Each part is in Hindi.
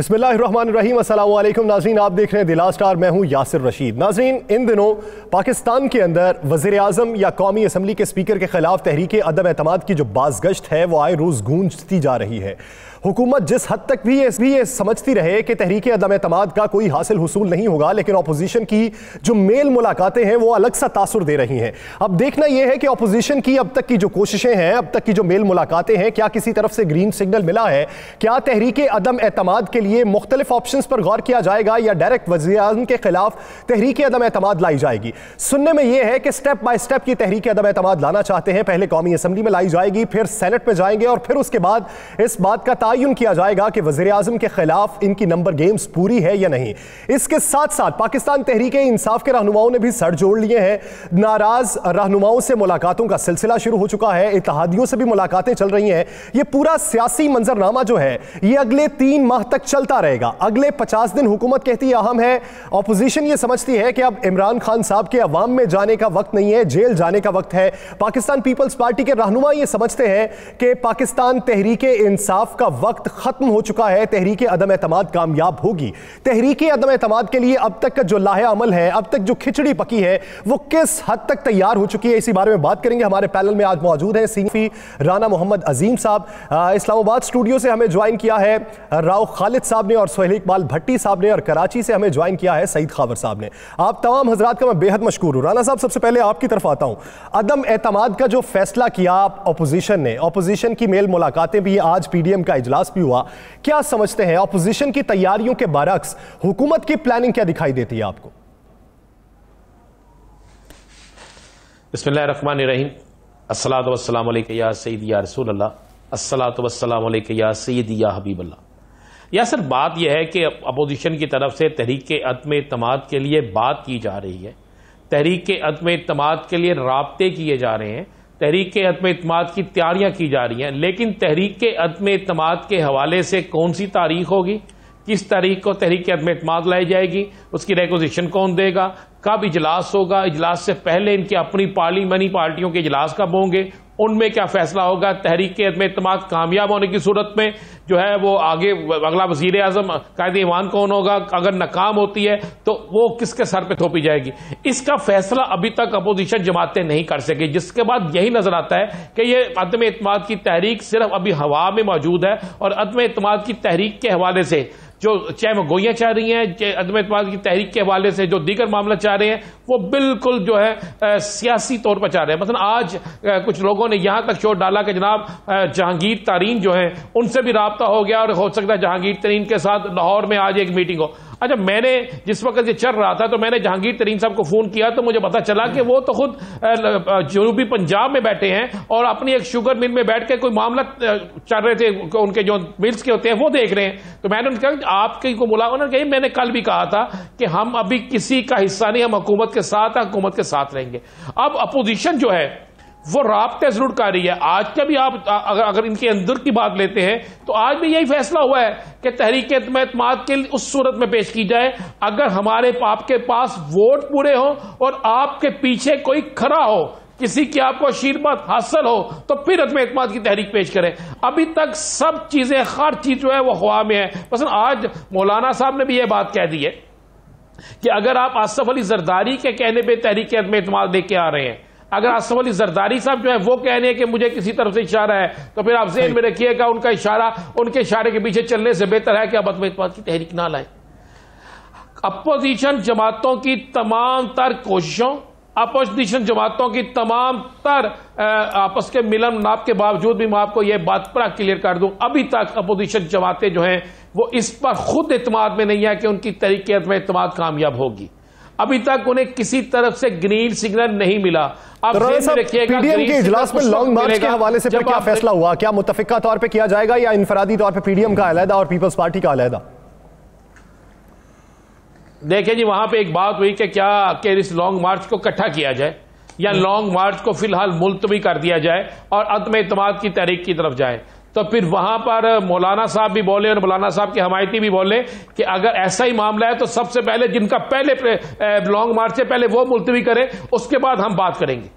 बिस्मिल्लाहिर्रहमानिर्रहीम, अस्सलाम वालेकुम नाज़रीन, आप देख रहे हैं दिला स्टार। मैं हूं यासिर रशीद। नाज़रीन, इन दिनों पाकिस्तान के अंदर वज़ीर आज़म या कौमी असम्बली के स्पीकर के खिलाफ तहरीक अदम एतमाद की जो बाज़गश्त है वो आए रोज़ गूंजती जा रही है। हुकूमत जिस हद तक भी ये समझती रहे कि तहरीक अदम एतमाद का कोई हासिल हुसूल नहीं होगा, लेकिन अपोजिशन की जो मेल मुलाकातें हैं वो अलग सा तासुर दे रही हैं। अब देखना यह है कि अपोजिशन की अब तक की जो कोशिशें हैं, अब तक की जो मेल मुलाकातें हैं, क्या किसी तरफ से ग्रीन सिग्नल मिला है? क्या तहरीक अदम एतमाद के लिए मुख्तलिफ ऑप्शंस पर गौर किया जाएगा या डायरेक्ट वज़ीर आज़म के खिलाफ तहरीक अदम एतमाद लाई जाएगी? सुनने में यह है कि स्टेप बाय स्टेप की तहरीक अदम एतमाद लाना चाहते हैं। पहले कौमी असम्बली में लाई जाएगी, फिर सेनेट में जाएंगे और फिर उसके बाद इस बात का तयन किया जाएगा कि वज़ीर आज़म के खिलाफ इनकी नंबर गेम्स पूरी है या नहीं। इसके साथ साथ पाकिस्तान तहरीक इंसाफ के रहनुमाओं ने भी सर जोड़ लिए हैं। नाराज रहनुमाओं से मुलाकातों का सिलसिला शुरू हो चुका है, इत्तेहादियों से भी मुलाकातें चल रही हैं। यह पूरा सियासी मंजरनामा जो है यह अगले 3 माह तक चलता रहेगा। अगले 50 दिन हुकूमत कहती है अहम है, ऑपोजिशन यह समझती है कि अब इमरान खान साहब के अवाम में जाने का वक्त नहीं है, जेल जाने का वक्त है। पाकिस्तान पीपल्स पार्टी के रहनुमा यह समझते हैं कि पाकिस्तान तहरीक इंसाफ का वक्त खत्म हो चुका है, तहरीक अदम एतमाद कामयाब होगी। तहरीक अदम एतमाद के लिए अब तक का जो लाहे अमल है, अब तक जो खिचड़ी पकी है, वो किस हद तक तैयार हो चुकी है, इसी बारे में बात करेंगे। हमारे पैनल में आज मौजूद हैं सीफी राना मोहम्मद अजीम साहब, इस्लामाबाद स्टूडियो से हमें ज्वाइन किया है राव खालिद साहब ने, और सोहेल इकबाल भट्टी साहब ने, और कराची से हमें ज्वाइन किया है सईद खावर साहब ने। आप तमाम हजरात का मैं बेहद मशकूर हूं। राना साहब, सबसे पहले आपकी तरफ आता हूं। अदम एतमाद का जो फैसला किया अपोजिशन ने, अपोजिशन की मेल मुलाकातें भी, आज पीडीएम का इजलास भी हुआ, क्या समझते हैं अपोजिशन की तैयारियों के बरअक्स हुकूमत की प्लानिंग क्या दिखाई देती है आपको? बिस्मिल्लाहिर्रहमानिर्रहीम, अस्सलातु वस्सलामु अलैका या सय्यदी या रसूल अल्लाह, अस्सलातु वस्सलामु अलैका या सय्यदी या हबीब अल्लाह। या सर, बात यह है कि अपोजिशन की तरफ से तहरीक अदम एतमाद के लिए बात की जा रही है, तहरीक अदम एतमाद के लिए राब्ते किए जा रहे हैं, तहरीक अदम एतमाद की तैयारियां की जा रही हैं। लेकिन तहरीक अदम एतमाद के हवाले से कौन सी तारीख होगी, किस तारीख को तहरीक अदम एतमाद लाई जाएगी, उसकी रेकोजिशन कौन देगा, कब इजलास होगा, इजलास से पहले इनकी अपनी पार्लियामेंट पार्टियों के इजलास कब होंगे, उनमें क्या फैसला होगा, तहरीक अदम एतमाद कामयाब होने की सूरत में जो है वो आगे अगला वजीर आजम कायदे ईमान कौन होगा, अगर नाकाम होती है तो वो किसके सर पे थोपी जाएगी, इसका फैसला अभी तक अपोजिशन जमातें नहीं कर सके। जिसके बाद यही नजर आता है कि ये अदम एतमाद की तहरीक सिर्फ अभी हवा में मौजूद है, और अदम एतमाद की तहरीक के हवाले से जो चाहे वो गोइयां चाह रही हैं, चाहे अदम एतमाद की तहरीक के हवाले से जो दीगर मामला चाह रहे हैं, वो बिल्कुल जो है सियासी तौर पर चाह रहे हैं। मतलब आज कुछ लोगों ने यहां तक शोर डाला कि जनाब जहांगीर तरीन जो है उनसे भी राब्ता हो गया, और हो सकता है जहांगीर तरीन के साथ लाहौर में आज एक मीटिंग हो। अच्छा, मैंने जिस वक्त ये चल रहा था तो मैंने जहांगीर तरीन साहब को फोन किया तो मुझे पता चला कि वो तो खुद जनूबी पंजाब में बैठे हैं और अपनी एक शुगर मिल में बैठ के कोई मामला चल रहे थे, उनके जो मिल्स के होते हैं वो देख रहे हैं। तो मैंने उनका आपकी को बुला, उन्होंने कही मैंने कल भी कहा था कि हम अभी किसी का हिस्सा नहीं, हम हुकूमत के साथ हैं, हुकूमत के साथ रहेंगे। अब अपोजिशन जो है वो राब्ते जरूर कर रही है। आज का भी आप अगर इनके अंदर की बात लेते हैं तो आज भी यही फैसला हुआ है कि तहरीक अदम एतमाद के उस सूरत में पेश की जाए अगर हमारे आपके पास वोट पूरे हो और आपके पीछे कोई खड़ा हो, किसी की आपको आशीर्वाद हासिल हो, तो फिर अदम एतमाद की तहरीक पेश करें। अभी तक सब चीजें, हर चीज जो है वो ख्वाह में है। बस आज मौलाना साहब ने भी यह बात कह दी है कि अगर आप आसफ अली जरदारी के कहने पर तहरीक अदम एतमाद लेके आ रहे हैं, अगर आसफ अली जरदारी साहब जो है वो कह रहे हैं कि मुझे किसी तरफ से इशारा है, तो फिर आप ज़हन में रखिएगा उनका इशारा, उनके इशारे के पीछे चलने से बेहतर है कि आप अदम एतमाद की तहरीक ना लाएं। अपोजिशन जमातों की तमाम तर कोशिशों, अपोजिशन जमातों की तमाम तर आपस के मिलन नाप के बावजूद भी मैं आपको यह बात पर क्लियर कर दूं, अभी तक अपोजिशन जमातें जो हैं वो इस पर खुद एतमाद में नहीं है कि उनकी तहरीक अदम एतमाद कामयाब होगी। अभी तक उन्हें किसी तरफ से ग्रीन सिग्नल नहीं मिला। आप रखिएगा पीडीएम के इजलास में लॉन्ग मार्च के हवाले से फिर क्या फैसला हुआ? क्या मुत्तफिका तौर पे किया जाएगा या इनफरादी तौर पे पीडीएम का अलहदा और पीपल्स पार्टी का अलहदा? देखिए जी, वहां पे एक बात हुई कि क्या कि इस लॉन्ग मार्च को इकट्ठा किया जाए या लॉन्ग मार्च को फिलहाल मुलतवी कर दिया जाए और अदम एतमाद की तहरीक की तरफ जाए। तो फिर वहां पर मौलाना साहब भी बोले और मौलाना साहब के हमायती भी बोले कि अगर ऐसा ही मामला है तो सबसे पहले जिनका पहले लॉन्ग मार्च से पहले वो मुलतवी करें, उसके बाद हम बात करेंगे।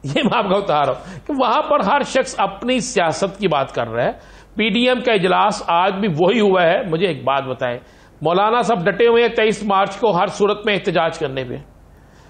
ये मैं आपको बता रहा हूं कि वहां पर हर शख्स अपनी सियासत की बात कर रहा है। पीडीएम का इजलास आज भी वही हुआ है। मुझे एक बात बताएं, मौलाना साहब डटे हुए हैं 23 मार्च को हर सूरत में एहतजाज करने पे,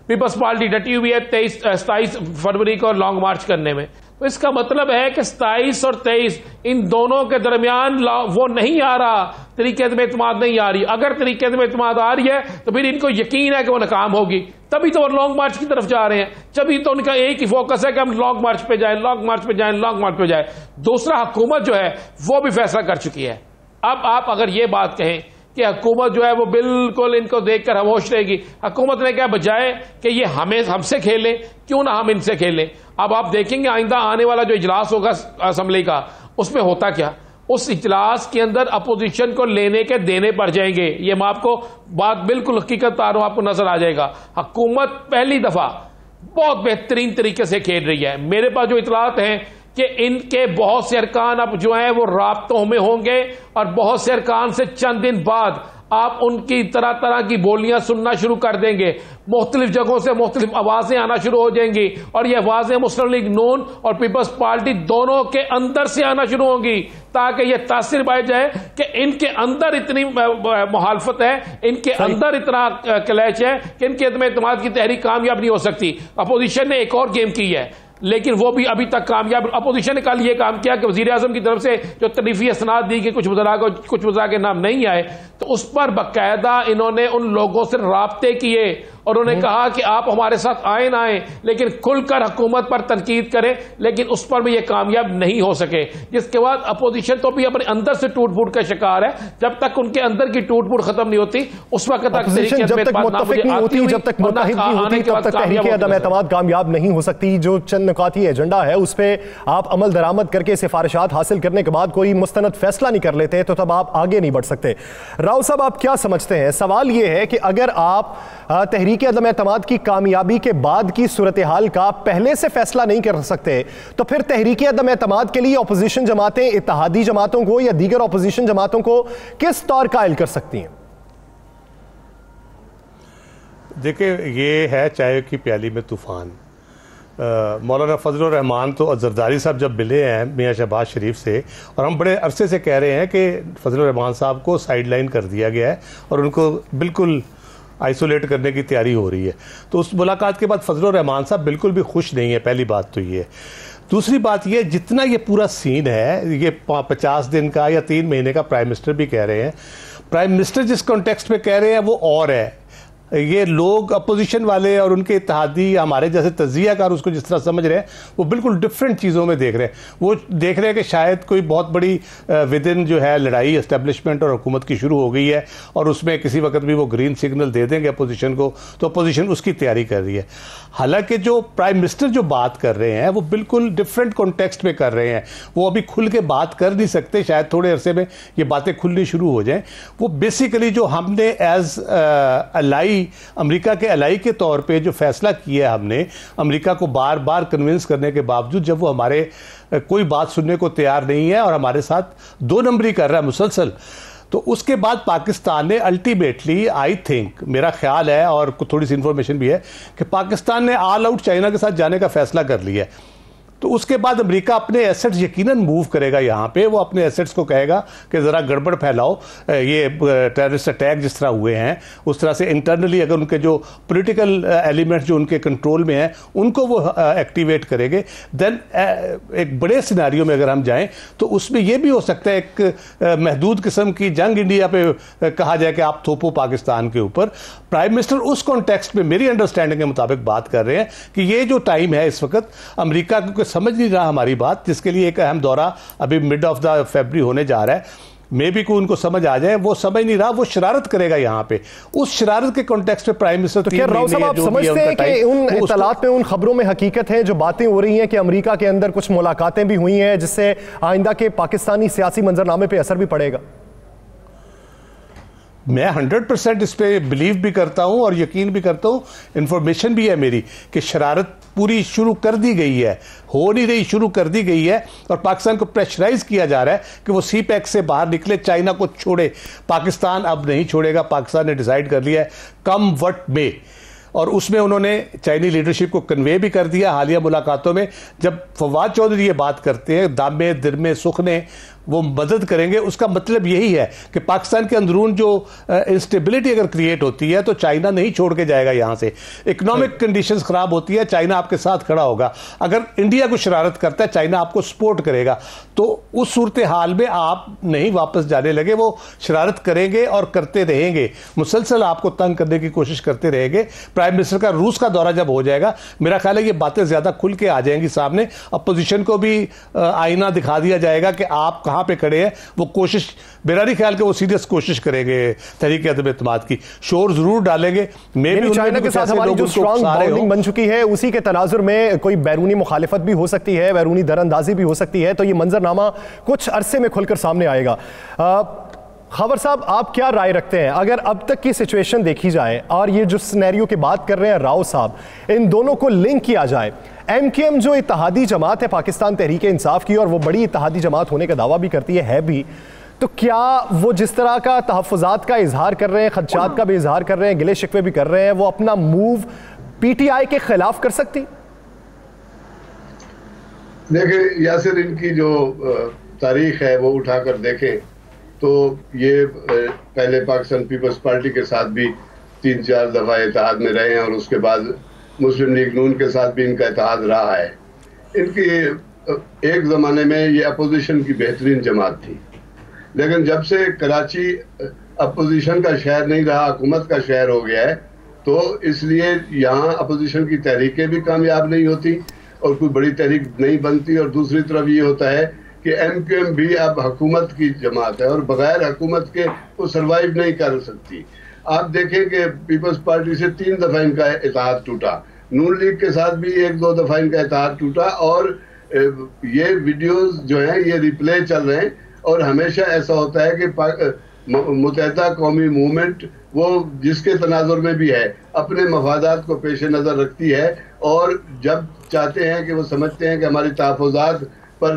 पीपल्स पार्टी डटी हुई है 27 फरवरी को लॉन्ग मार्च करने में। तो इसका मतलब है कि 27 और 23 इन दोनों के दरमियान वो नहीं आ रहा, तरीके में एतमाद नहीं आ रही। अगर तरीके में एतमाद आ रही है तो फिर इनको यकीन है कि वो नाकाम होगी, तभी तो वो लॉन्ग मार्च की तरफ जा रहे हैं। तभी तो उनका एक ही फोकस है कि हम लॉन्ग मार्च पे जाए, लॉन्ग मार्च पे जाए, लॉन्ग मार्च पे जाए। दूसरा, हुकूमत जो है वो भी फैसला कर चुकी है। अब आप अगर ये बात कहें कि हुकूमत जो है वो बिल्कुल इनको देखकर खामोश रहेगी, हुकूमत ने क्या बजाय कि ये हमसे खेलें, क्यों ना हम इनसे खेलें। अब आप देखेंगे आइंदा आने वाला जो इजलास होगा असेंबली का, उसमें होता क्या, उस इजलास के अंदर अपोजिशन को लेने के देने पड़ जाएंगे। ये मैं आपको बात बिल्कुल हकीकत बता रहा हूं, आपको नजर आ जाएगा। हुकूमत पहली दफा बहुत बेहतरीन तरीके से खेल रही है। मेरे पास जो इतलात हैं कि इनके बहुत से अरकान अब जो हैं वो राब्तों में होंगे और बहुत से अरकान से चंद दिन बाद आप उनकी तरह तरह की बोलियां सुनना शुरू कर देंगे। मुख्तलिफ जगहों से मुख्तलिफ आवाजें आना शुरू हो जाएंगी और ये आवाजें मुस्लिम लीग नून और पीपल्स पार्टी दोनों के अंदर से आना शुरू होंगी, ताकि यह तासीर पाई जाए कि इनके अंदर इतनी मुखालफत है, इनके अंदर इतना क्लैश है कि इनके एतमाद की तहरीक कामयाब नहीं हो सकती। अपोजिशन ने एक और गेम की है, लेकिन वो भी अभी तक कामयाब। अपोजिशन ने कल ये काम किया कि वजीर आजम की तरफ से जो तरीफी असनाद दी कि कुछ वज़रा के नाम नहीं आए, तो उस पर बाकायदा इन्होंने उन लोगों से राब्ते किए और उन्होंने कहा कि आप हमारे साथ आए ना आए, लेकिन खुलकर हुकूमत पर तनकीद करें, लेकिन उस पर भी ये कामयाब नहीं हो सके। जिसके बाद अपोजिशन तो भी अपने अंदर से टूट फूट का शिकार है। जब तक उनके अंदर की टूट फूट खत्म नहीं होती, उस वक्त तक जब तक मुत्तफिक नहीं होती, जब तक मुत्तहिद नहीं होती, तब तक तहरीक अदम एतमाद कामयाब नहीं हो सकती। जो चंद नुकाती एजेंडा है उस पर आप अमल दरामद करके सिफारिशात हासिल करने के बाद कोई मुस्तनद फैसला नहीं कर लेते, तो तब आप आगे नहीं बढ़ सकते। राव साहब, आप क्या समझते हैं? सवाल यह है कि अगर आप तहरीक अदम एतमाद की कामयाबी के बाद की सूरत हाल का पहले से फैसला नहीं कर सकते, तो फिर तहरीक अदम एतमाद के लिए अपोजिशन जमातें इत्तेहादी जमातों को या दीगर अपोजिशन जमातों को किस तौर कायल कर सकती हैं? देखिए, ये है चाय की प्याली में तूफान। मौलाना फजलुर रहमान तो जरदारी साहब जब मिले हैं मियाँ शहबाज शरीफ से, और हम बड़े अरसे से कह रहे हैं कि फजलुर रहमान साहब को साइडलाइन कर दिया गया है और उनको बिल्कुल आइसोलेट करने की तैयारी हो रही है। तो उस मुलाकात के बाद फजलुर रहमान साहब बिल्कुल भी खुश नहीं है। पहली बात तो ये। दूसरी बात ये, जितना ये पूरा सीन है, ये 50 दिन का या 3 महीने का प्राइम मिनिस्टर भी कह रहे हैं, प्राइम मिनिस्टर जिस कॉन्टेक्स्ट में कह रहे हैं वो और है। ये लोग अपोजिशन वाले और उनके इत्तेहादी हमारे जैसे तज्जियाकार उसको जिस तरह समझ रहे हैं, वो बिल्कुल डिफरेंट चीज़ों में देख रहे हैं। वो देख रहे हैं कि शायद कोई बहुत बड़ी विद इन जो है लड़ाई एस्टेब्लिशमेंट और हुकूमत की शुरू हो गई है और उसमें किसी वक्त भी वो ग्रीन सिग्नल दे देंगे अपोजिशन को, तो अपोजिशन उसकी तैयारी कर रही है। हालांकि जो प्राइम मिनिस्टर जो बात कर रहे हैं वो बिल्कुल डिफरेंट कॉन्टेक्स्ट में कर रहे हैं। वो अभी खुल के बात कर नहीं सकते, शायद थोड़े अरसे में ये बातें खुलनी शुरू हो जाएं। वो बेसिकली जो हमने एज अलाई, अमेरिका के अलाई के तौर पे जो फैसला किया हमने, अमेरिका को बार बार कन्विंस करने के बावजूद जब वो हमारे कोई बात सुनने को तैयार नहीं है और हमारे साथ 2 नंबरी कर रहा है मुसलसल, तो उसके बाद पाकिस्तान ने अल्टीमेटली, आई थिंक, मेरा ख्याल है और थोड़ी सी इंफॉर्मेशन भी है कि पाकिस्तान ने ऑल आउट चाइना के साथ जाने का फैसला कर लिया है। तो उसके बाद अमेरिका अपने एसेट्स यकीनन मूव करेगा यहाँ पे। वो अपने एसेट्स को कहेगा कि ज़रा गड़बड़ फैलाओ, ये टेररिस्ट अटैक जिस तरह हुए हैं उस तरह से इंटरनली अगर उनके जो पॉलिटिकल एलिमेंट्स जो उनके कंट्रोल में हैं उनको वो एक्टिवेट करेंगे। देन एक बड़े सिनारियों में अगर हम जाएं तो उसमें यह भी हो सकता है एक महदूद किस्म की जंग इंडिया पे कहा जाए कि आप थोपो पाकिस्तान के ऊपर। प्राइम मिनिस्टर उस कॉन्टेक्स्ट में मेरी अंडरस्टैंडिंग के मुताबिक बात कर रहे हैं कि ये जो टाइम है इस वक्त अमेरिका को समझ नहीं रहा हमारी बात, जिसके लिए एक अहम दौरा अभी मिड ऑफ द फरवरी होने जा रहा है, मे भी को उनको समझ आ जाए, वो समझ नहीं रहा, वो शरारत करेगा यहाँ पे। उस शरारत के कॉन्टेक्स्ट पे प्राइम मिनिस्टर तो क्या राव साहब आप समझते हैं कि उन इत्तलात में, उन खबरों में हकीकत है जो बातें हो रही हैं कि अमेरिका के अंदर कुछ मुलाकातें भी हुई हैं जिससे आइंदा के पाकिस्तानी सियासी मंजरनामे पे असर भी पड़ेगा? मैं 100% इस पे बिलीव भी करता हूं और यकीन भी करता हूं, इंफॉर्मेशन भी है मेरी कि शरारत पूरी शुरू कर दी गई है, हो नहीं रही, शुरू कर दी गई है और पाकिस्तान को प्रेशराइज किया जा रहा है कि वो CPEC से बाहर निकले, चाइना को छोड़े। पाकिस्तान अब नहीं छोड़ेगा, पाकिस्तान ने डिसाइड कर लिया है कम वट में, और उसमें उन्होंने चाइनी लीडरशिप को कन्वे भी कर दिया। हालिया मुलाकातों में जब फवाद चौधरी ये बात करते हैं, दामे दिरमे सुखने, वो मदद करेंगे। उसका मतलब यही है कि पाकिस्तान के अंदरून जो इंस्टेबिलिटी अगर क्रिएट होती है तो चाइना नहीं छोड़ के जाएगा यहाँ से। इकोनॉमिक कंडीशंस खराब होती है, चाइना आपके साथ खड़ा होगा। अगर इंडिया को शरारत करता है, चाइना आपको सपोर्ट करेगा। तो उस सूरत हाल में आप नहीं वापस जाने लगे, वो शरारत करेंगे और करते रहेंगे, मुसलसल आपको तंग करने की कोशिश करते रहेंगे। प्राइम मिनिस्टर का रूस का दौरा जब हो जाएगा, मेरा ख्याल है ये बातें ज्यादा खुल के आ जाएंगी सामने। अपोजिशन को भी आईना दिखा दिया जाएगा कि आप कहां पे खड़े हैं। वो कोशिश, मेरा नहीं ख्याल कि वो सीरियस कोशिश करेंगे तहरीक अदम-ए-एतमाद की, शोर जरूर डालेंगे। चाइना के साथ हमारी जो स्ट्रांग बॉन्डिंग बन चुकी है, उसी के तनाजुर में कोई बैरूनी मुखालिफत भी हो सकती है, बैरूनी दरअंदाजी भी हो सकती है, तो ये मंजरनामा कुछ अरसे में खुलकर सामने आएगा। खबर साहब, आप क्या राय रखते हैं अगर अब तक की सिचुएशन देखी जाए और ये जो सिनेरियो की बात कर रहे हैं राव साहब, इन दोनों को लिंक किया जाए? MKM जो इत्तेहादी जमात है पाकिस्तान तहरीक इंसाफ की, और वो बड़ी इत्तेहादी जमात होने का दावा भी करती है भी, तो क्या वो जिस तरह का तहफ़्फ़ुज़ात का इजहार कर रहे हैं, खदशात का भी इजहार कर रहे हैं, गिले शिकवे भी कर रहे हैं, वो अपना मूव PTI के खिलाफ कर सकती? देखिए यासिर, इनकी जो तारीख है वो उठाकर देखें तो ये पहले पाकिस्तान पीपल्स पार्टी के साथ भी 3-4 दफ़ा इत्तेहाद में रहे हैं, और उसके बाद मुस्लिम लीग नून के साथ भी इनका इत्तेहाद रहा है। इनकी एक ज़माने में ये अपोजिशन की बेहतरीन जमात थी, लेकिन जब से कराची अपोजिशन का शहर नहीं रहा, हुकूमत का शहर हो गया है, तो इसलिए यहाँ अपोजिशन की तहरीकें भी कामयाब नहीं होती और कोई बड़ी तहरीक नहीं बनती। और दूसरी तरफ ये होता है कि MKM भी अब हुकूमत की जमात है और बगैर हुकूमत के वो सरवाइव नहीं कर सकती। आप देखें कि पीपल्स पार्टी से 3 दफ़ा इनका इत्तेहाद टूटा, नून लीग के साथ भी 1-2 दफ़ा इनका इत्तेहाद टूटा, और ये वीडियोस जो हैं ये रिप्ले चल रहे हैं। और हमेशा ऐसा होता है कि मुत्तहिदा कौमी मूवमेंट वो जिसके तनाजुर में भी है अपने मफादात को पेश नज़र रखती है, और जब चाहते हैं कि वो समझते हैं कि हमारी तहफ़्फ़ुज़ात पर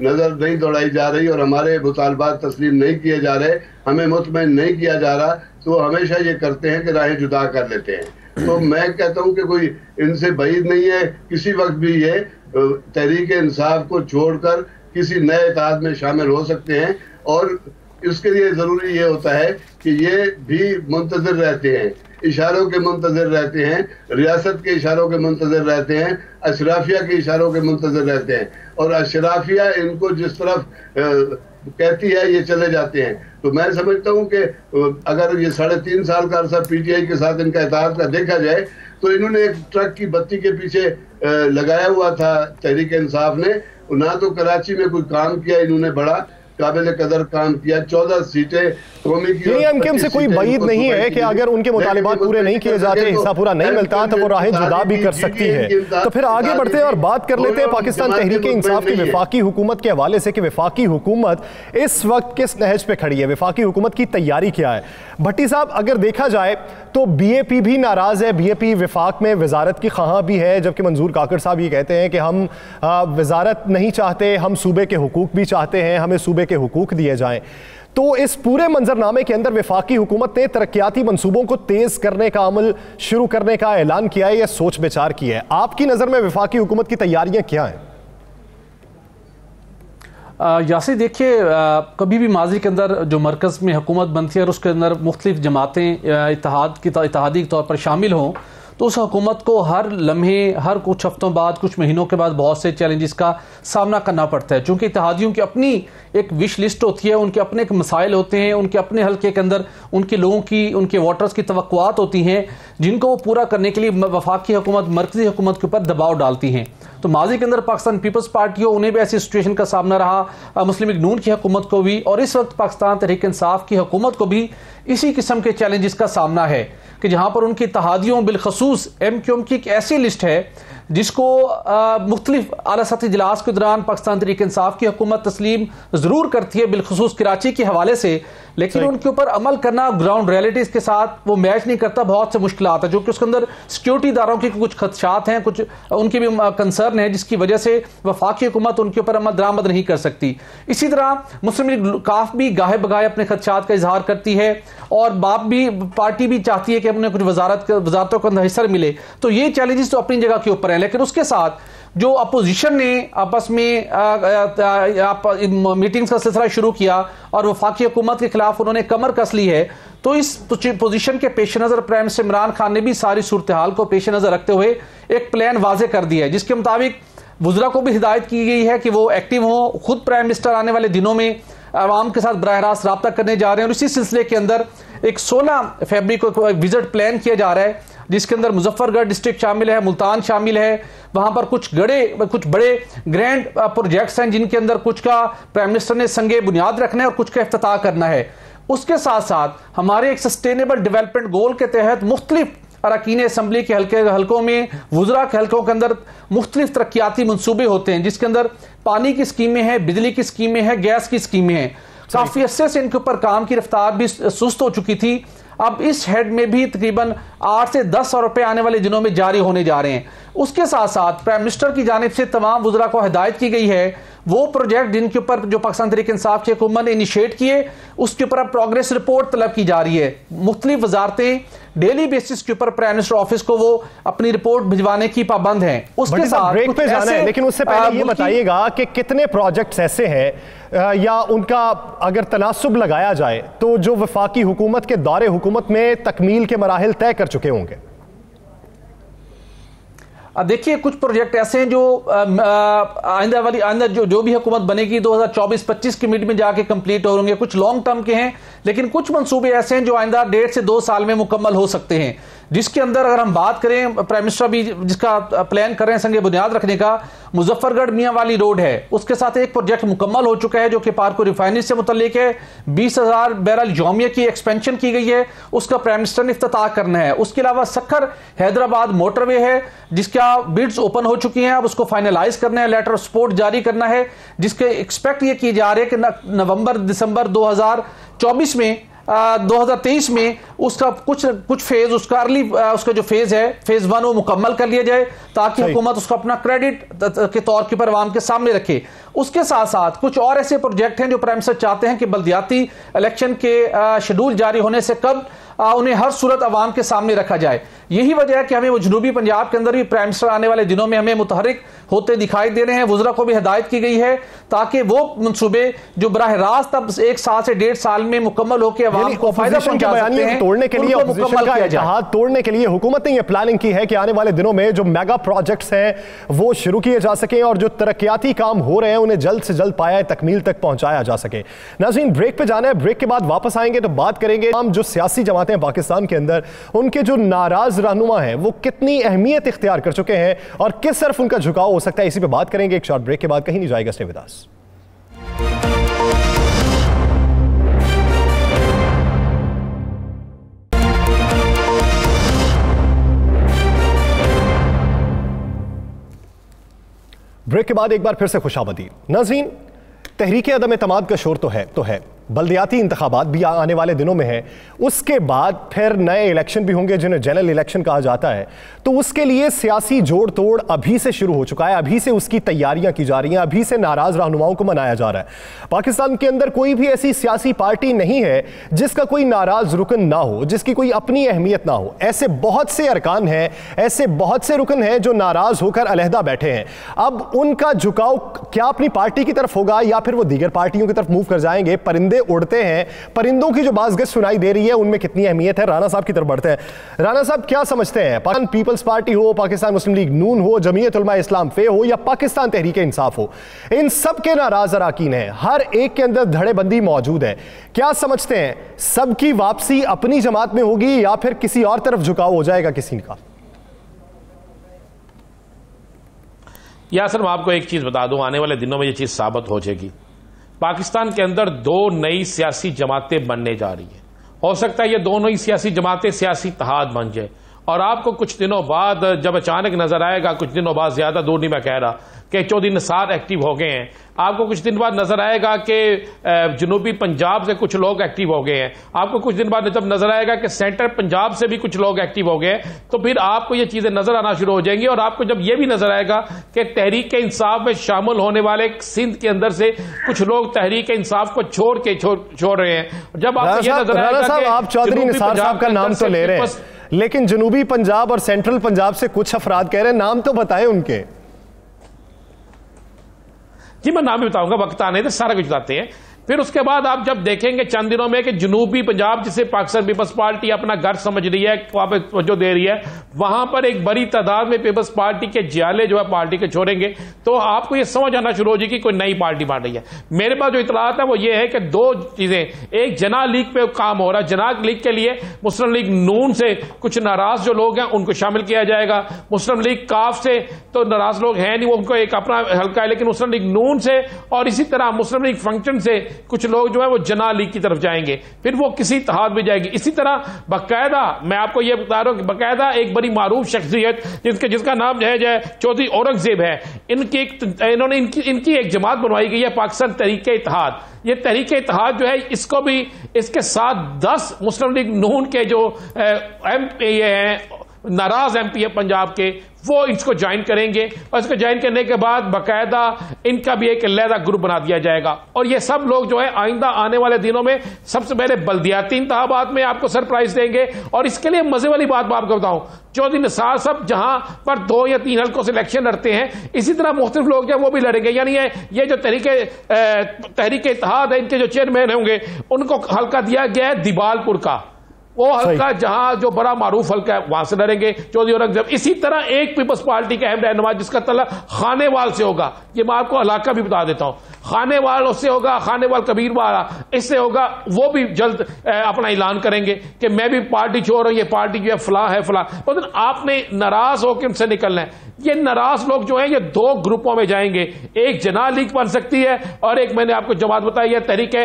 नज़र नहीं दौड़ाई जा रही और हमारे मुतालबात तस्लीम नहीं किए जा रहे, हमें मुतमईन नहीं किया जा रहा, तो हमेशा ये करते हैं कि राहें जुदा कर लेते हैं। तो मैं कहता हूँ कि कोई इनसे बईद नहीं है, किसी वक्त भी ये तहरीक इंसाफ को छोड़कर किसी नए इत्तेहाद में शामिल हो सकते हैं। और इसके लिए ज़रूरी ये होता है कि ये भी मुंतज़िर रहते हैं, इशारों के मुंतज़िर रहते हैं, रियासत के इशारों के मुंतज़िर रहते हैं, अशराफिया के इशारों के मुंतज़िर रहते हैं, और अशराफिया इनको जिस तरफ कहती है ये चले जाते हैं। तो मैं समझता हूँ कि अगर ये 3.5 साल का अरसा PTI के साथ इनका इत्तेहाद का देखा जाए, तो इन्होंने एक ट्रक की बत्ती के पीछे लगाया हुआ था तहरीक इंसाफ ने, ना तो कराची में कोई काम किया इन्होंने, बड़ा काबिल कदर काम किया। 14 सीटें कौमी की। MKM से कोई बईद नहीं है कि अगर उनके मुतालिबात पूरे नहीं किए जाते, हिस्सा पूरा नहीं मिलता, तो वो राहें जुदा भी कर सकती है। तो फिर आगे बढ़ते हैं और बात कर लेते हैं पाकिस्तान तहरीक इंसाफ की वफाकी हुकूमत के हवाले से कि वफाकी हुकूमत इस वक्त किस नहज पे खड़ी है, वफाकी हुकूमत की तैयारी क्या है। भट्टी साहब, अगर देखा जाए तो BAP भी नाराज है, BAP वफाक में वजारत की ख्वाह भी है, जबकि मंजूर काकड़ साहब ये कहते हैं कि हम वजारत नहीं चाहते, हम सूबे के हुकूक भी चाहते हैं, हमें सूबे के हुकूक दिए जाएं। तो इस पूरे मंजरनामे के अंदर वफाकी हुकूमत ने तरक्याती मंसूबों को तेज करने का अमल शुरू करने का ऐलान किया है या सोच विचार किया है? आपकी नज़र में वफाकी हुकूमत की तैयारियां क्या हैं? यासी, देखिए, कभी भी माजी के अंदर जो मरकज़ में हुकूमत बनती है और उसके अंदर मुख्तलिफ जमातें इत्तेहादी के तौर पर शामिल हों, तो उस हुकूमत को हर लम्हे, हर कुछ हफ्तों बाद, कुछ महीनों के बाद बहुत से चैलेंजेस का सामना करना पड़ता है। चूँकि इत्तेहादियों की अपनी एक विश लिस्ट होती है, उनके अपने एक मसाइल होते हैं, उनके अपने हल्के के अंदर उनके लोगों की, उनके वोटर्स की तवक्कुआत होती हैं, जिनको वो पूरा करने के लिए वफाकी हुकूमत मरकज़ी हुकूमत के ऊपर दबाव डालती हैं। तो माजी के अंदर पाकिस्तान पीपल्स पार्टी हो, उन्हें भी ऐसी सिचुएशन का सामना रहा, मुस्लिम लीग नून की हुकूमत को भी, और इस वक्त पाकिस्तान तहरीक इंसाफ की हुकूमत को भी इसी किस्म के चैलेंजेस का सामना है कि जहां पर उनकी इत्तेहादियों, बिलखसूस MKM की एक ऐसी लिस्ट है जिसको मुख्तलिफ आला सतही इजलास के दौरान पाकिस्तान तहरीक इंसाफ की हुकूमत तस्लीम जरूर करती है, बिलखसूस कराची के हवाले से, लेकिन उनके ऊपर अमल करना ग्राउंड रियलिटीज के साथ वो मैच नहीं करता। बहुत से मुश्किलात है, जो कि उसके अंदर सिक्योरिटी इदारों के कुछ खदशात हैं, कुछ उनके भी कंसर्न है, जिसकी वजह से वफाकी हुकूमत उनके ऊपर अमल दरामद नहीं कर सकती। इसी तरह मुस्लिम लीग काफ भी गाहे बगाहे अपने खदशात का इजहार करती है, और बाप भी, पार्टी भी चाहती है कि अपने कुछ वजारतों के अंदर हिस्सा मिले। तो ये चैलेंजेस तो अपनी जगह के ऊपर हैं, लेकिन उसके साथ जो अपोजिशन ने आपस में मीटिंग्स का सिलसिला शुरू किया और वफाकी हुकूमत के खिलाफ उन्होंने कमर कस ली है, तो इस पोजीशन के पेश नजर प्राइम मिनिस्टर इमरान खान ने भी सारी सूरत हाल को पेश नजर रखते हुए एक प्लान वाजे कर दिया है, जिसके मुताबिक वुज़रा को भी हिदायत की गई है कि वो एक्टिव हो। खुद प्राइम मिनिस्टर आने वाले दिनों में आवाम के साथ बराह रास्त रब्ता करने जा रहे हैं और इसी सिलसिले के अंदर एक 16 फरवरी को एक विजिट प्लान किया जा रहा है, जिसके अंदर मुजफ्फरगढ़ डिस्ट्रिक्ट शामिल है, मुल्तान शामिल है। वहां पर कुछ बड़े ग्रैंड प्रोजेक्ट्स हैं, जिनके अंदर कुछ का प्राइम मिनिस्टर ने संगे बुनियाद रखना है और कुछ का इफ्तिताह करना है। उसके साथ साथ हमारे एक सस्टेनेबल डेवलपमेंट गोल के तहत मुख्तलिफ अरकान असम्बली के हल्कों में, वुज़रा के हल्कों के अंदर मुख्तलिफ तरक्याती मंसूबे होते हैं, जिसके अंदर पानी की स्कीमें हैं, बिजली की स्कीमें हैं, गैस की स्कीमें हैं। काफी अरसे से इनके ऊपर काम की रफ्तार भी सुस्त हो चुकी थी। अब इस हेड में भी तकरीबन 8 से 10 रुपए आने वाले दिनों में जारी होने जा रहे हैं। उसके साथ साथ प्राइम मिनिस्टर की जानिब से तमाम वुज़रा को हिदायत की गई है वो प्रोजेक्ट जिनके ऊपर जो पाकिस्तान तहरीक इंसाफ की हुकूमत ने इनिशिएट किए, उसके ऊपर अब प्रोग्रेस रिपोर्ट तलब की जा रही है। मुख्तलिफ वजारतें डेली बेसिस के ऊपर प्राइम मिनिस्टर ऑफिस को वो अपनी रिपोर्ट भिजवाने की पाबंद हैं। उसके साथ ब्रेक पे जाना है, लेकिन उससे पहले ये बताइएगा कि कितने प्रोजेक्ट्स ऐसे हैं या उनका अगर तनासुब लगाया जाए तो जो वफाकी हुकूमत के दौरे हुकूमत में तकमील के मराहिल तय कर चुके होंगे। देखिए, कुछ प्रोजेक्ट ऐसे हैं जो आइंदा जो भी हुकूमत बनेगी 2024-25 की मिड में जाके कंप्लीट होंगे। कुछ लॉन्ग टर्म के हैं, लेकिन कुछ मंसूबे ऐसे हैं जो आइंदा 1.5 से 2 साल में मुकम्मल हो सकते हैं। जिसके अंदर अगर हम बात करें, प्राइम मिनिस्टर भी जिसका प्लान कर रहे हैं संगे बुनियाद रखने का, मुजफ्फरगढ़ मियां वाली रोड है, उसके साथ एक प्रोजेक्ट मुकम्मल हो चुका है जो कि पार्को रिफाइनरी से मुतल्लिक है। 20,000 बैरल यौमिया की एक्सपेंशन की गई है, उसका प्राइम मिनिस्टर ने इफ्तिताह करना है। उसके अलावा सखर हैदराबाद मोटरवे है, जिसका बिड्स ओपन हो चुकी हैं, अब उसको फाइनलाइज करना है, लेटर ऑफ सपोर्ट जारी करना है, जिसके एक्सपेक्ट ये किए जा रहे हैं कि नवंबर दिसंबर 2024 में 2023 में उसका कुछ फेज, उसका अर्ली उसका जो फेज है, फेज 1 वो मुकम्मल कर लिया जाए, ताकि हुकूमत उसको अपना क्रेडिट के तौर के पर आवाम के सामने रखे। उसके साथ साथ कुछ और ऐसे प्रोजेक्ट हैं जो प्राइम मिनिस्टर चाहते हैं कि बल्दियाती इलेक्शन के शेड्यूल जारी होने से कब उन्हें हर सूरत अवाम के सामने रखा जाए। यही वजह है कि हमें वो जनूबी पंजाब के अंदर भी प्राइम मिनिस्टर आने वाले दिनों में हमें मुतहरिक होते दिखाई दे रहे हैं। वुज़रा को भी हिदायत की गई है ताकि वो मंसूबे जो बराह रास्त अब 1 साल से 1.5 साल में मुकम्मल होकर अवाम को फायदा पहुंचा सकते हैं, तोड़ने के लिए, ऑपोजिशन का इत्तेहाद तोड़ने के लिए हुकूमत ने यह प्लानिंग की है कि आने वाले दिनों में जो मेगा प्रोजेक्ट्स हैं वो शुरू किए जा सके और जो तरक्याती काम हो रहे हैं उन्हें जल्द से जल्द पाया तकमील तक पहुंचाया जा सके। नाज़रीन, ब्रेक पे जाना है, ब्रेक के बाद वापस आएंगे तो बात करेंगे हम जो सियासी जमातें पाकिस्तान के अंदर, उनके जो नाराज रहनुमा हैं वो कितनी अहमियत इख्तियार कर चुके हैं और किस तरफ उनका झुकाव हो सकता है। इसी पे बात करेंगे एक शॉर्ट ब्रेक के बाद। कहीं नहीं जाएगा, स्टे विद अस। ब्रेक के बाद एक बार फिर से खुशामदीद। नाज़रीन, तहरीक अदम एतमाद का शोर तो है बल्दियाती इंतखाबात भी आने वाले दिनों में है, उसके बाद फिर नए इलेक्शन भी होंगे जिन्हें जनरल इलेक्शन कहा जाता है। तो उसके लिए सियासी जोड़ तोड़ अभी से शुरू हो चुका है, अभी से उसकी तैयारियां की जा रही हैं, अभी से नाराज रहनुमाओं को मनाया जा रहा है। पाकिस्तान के अंदर कोई भी ऐसी सियासी पार्टी नहीं है जिसका कोई नाराज रुकन ना हो, जिसकी कोई अपनी अहमियत ना हो। ऐसे बहुत से अरकान हैं, ऐसे बहुत से रुकन हैं जो नाराज होकर अलहदा बैठे हैं। अब उनका झुकाव क्या अपनी पार्टी की तरफ होगा या फिर वो दीगर पार्टियों की तरफ मूव कर जाएंगे? परिंदे उड़ते हैं, परिंदों की जो बाज़गश्त सुनाई दे रही है उनमें कितनी अहमियत है? राना साहब की तरफ बढ़ते हैं। राना साहब, क्या समझते हैं, पाकिस्तान पीपल्स पार्टी हो, पाकिस्तान मुस्लिम लीग नून हो, जमीयत उलमा इस्लाम फे हो या पाकिस्तान तहरीक इंसाफ हो, इन सब के नाराज अरकान हैं, हर एक के अंदर धड़ेबंदी मौजूद है। क्या समझते हैं, सबकी वापसी अपनी जमात में होगी या फिर किसी और तरफ झुकाव हो जाएगा किसी का? यासर, मैं आपको एक चीज बता दूं, आने वाले दिनों में यह चीज साबित हो जाएगी। पाकिस्तान के अंदर 2 नई सियासी जमातें बनने जा रही हैं। हो सकता है ये दोनों ही सियासी जमातें सियासी इत्तेहाद बन जाए और आपको कुछ दिनों बाद जब अचानक नजर आएगा, कुछ दिनों बाद, ज्यादा दूर नहीं मैं कह रहा कि चौधरी निसार एक्टिव हो गए हैं, आपको कुछ दिन बाद नजर आएगा कि जनूबी पंजाब से कुछ लोग एक्टिव हो गए हैं, आपको कुछ दिन बाद जब नजर आएगा कि सेंटर पंजाब से भी कुछ लोग एक्टिव हो गए, तो फिर आपको ये चीजें नजर आना शुरू हो जाएंगी। और आपको जब ये भी नजर आएगा कि तहरीक इंसाफ में शामिल होने वाले सिंध के अंदर से कुछ लोग तहरीक इंसाफ को छोड़ रहे हैं, जब आपको ये नजर आएगा, आप चौधरी निसार साहब का नाम तो ले रहे हैं, लेकिन जनूबी पंजाब और सेंट्रल पंजाब से कुछ अफराद कह रहे हैं, नाम तो बताएं उनके। जी मैं नाम भी बताऊंगा, वक्त आने से सारा कुछ बताते हैं। फिर उसके बाद आप जब देखेंगे चंद दिनों में कि जनूबी पंजाब जिसे पाकिस्तान पीपल्स पार्टी अपना घर समझ रही है, वहां पर तवज्जो दे रही है, वहां पर एक बड़ी तादाद में पीपल्स पार्टी के जियाले जो है पार्टी के छोड़ेंगे, तो आपको ये समझ आना शुरू हो जाएगी कोई नई पार्टी बन रही है। मेरे पास जो इतलात है वो ये है कि दो चीजें, एक जना लीग पे काम हो रहा है, जना लीग के लिए मुस्लिम लीग नून से कुछ नाराज जो लोग हैं उनको शामिल किया जाएगा, मुस्लिम लीग काफ से तो नाराज लोग हैं नहीं, वो उनको एक अपना हल्का है, लेकिन मुस्लिम लीग नून से और इसी तरह मुस्लिम लीग फंक्शन से कुछ लोग जो है वो जना लीग की तरफ जाएंगे, फिर वो किसी इत्तेहाद में जाएगी। इसी तरह बाकायदा मैं आपको ये बता रहा हूं कि बाकायदा एक बड़ी मारूफ शख्सियत जिसका नाम जो है चौधरी औरंगजेब है, इनकी एक जमात बनवाई गई है पाकिस्तान तहरीके इत्तेहाद। ये तहरीके इत्तेहाद जो है इसको भी इसके साथ 10 मुस्लिम लीग नून के जो MP हैं, नाराज MP है पंजाब के, वो इसको ज्वाइन करेंगे और इसको ज्वाइन करने के बाद बाकायदा इनका भी एक अलहदा ग्रुप बना दिया जाएगा। और ये सब लोग जो है आइंदा आने वाले दिनों में सबसे पहले बल्दियाती इंतखाबात में आपको सरप्राइज देंगे। और इसके लिए मजे वाली बात मैं आपको बताऊं, चौधरी निसार साहब जहां पर 2 या 3 हल्कों से इलेक्शन लड़ते हैं, इसी तरह मुख्तलिफ लोग जो वो भी लड़ेंगे। यानी ये जो तहरीके इत्तेहाद है, इनके जो चेयरमैन होंगे उनको हल्का दिया गया है दिबालपुर का, वो हल्का जहां जो बड़ा मारूफ हल्का है वहां से लड़ेंगे चौधरी औरंगजेब। इसी तरह एक पीपल्स पार्टी का अहम रहनुमा जिसका तल्ला खानेवाल से होगा, ये मैं आपको इलाका भी बता देता हूं, खानेवाल उससे होगा, खानेवाल कबीर वाला इससे होगा, वो भी जल्द अपना ऐलान करेंगे कि मैं भी पार्टी छोड़ रहा हूं, ये पार्टी जो है फलां है फलां। तो आपने नाराज होकर उनसे निकलना है। ये नाराज लोग जो हैं ये 2 ग्रुपों में जाएंगे, एक जना लीग बन सकती है और एक मैंने आपको जमात बताई है तहरीके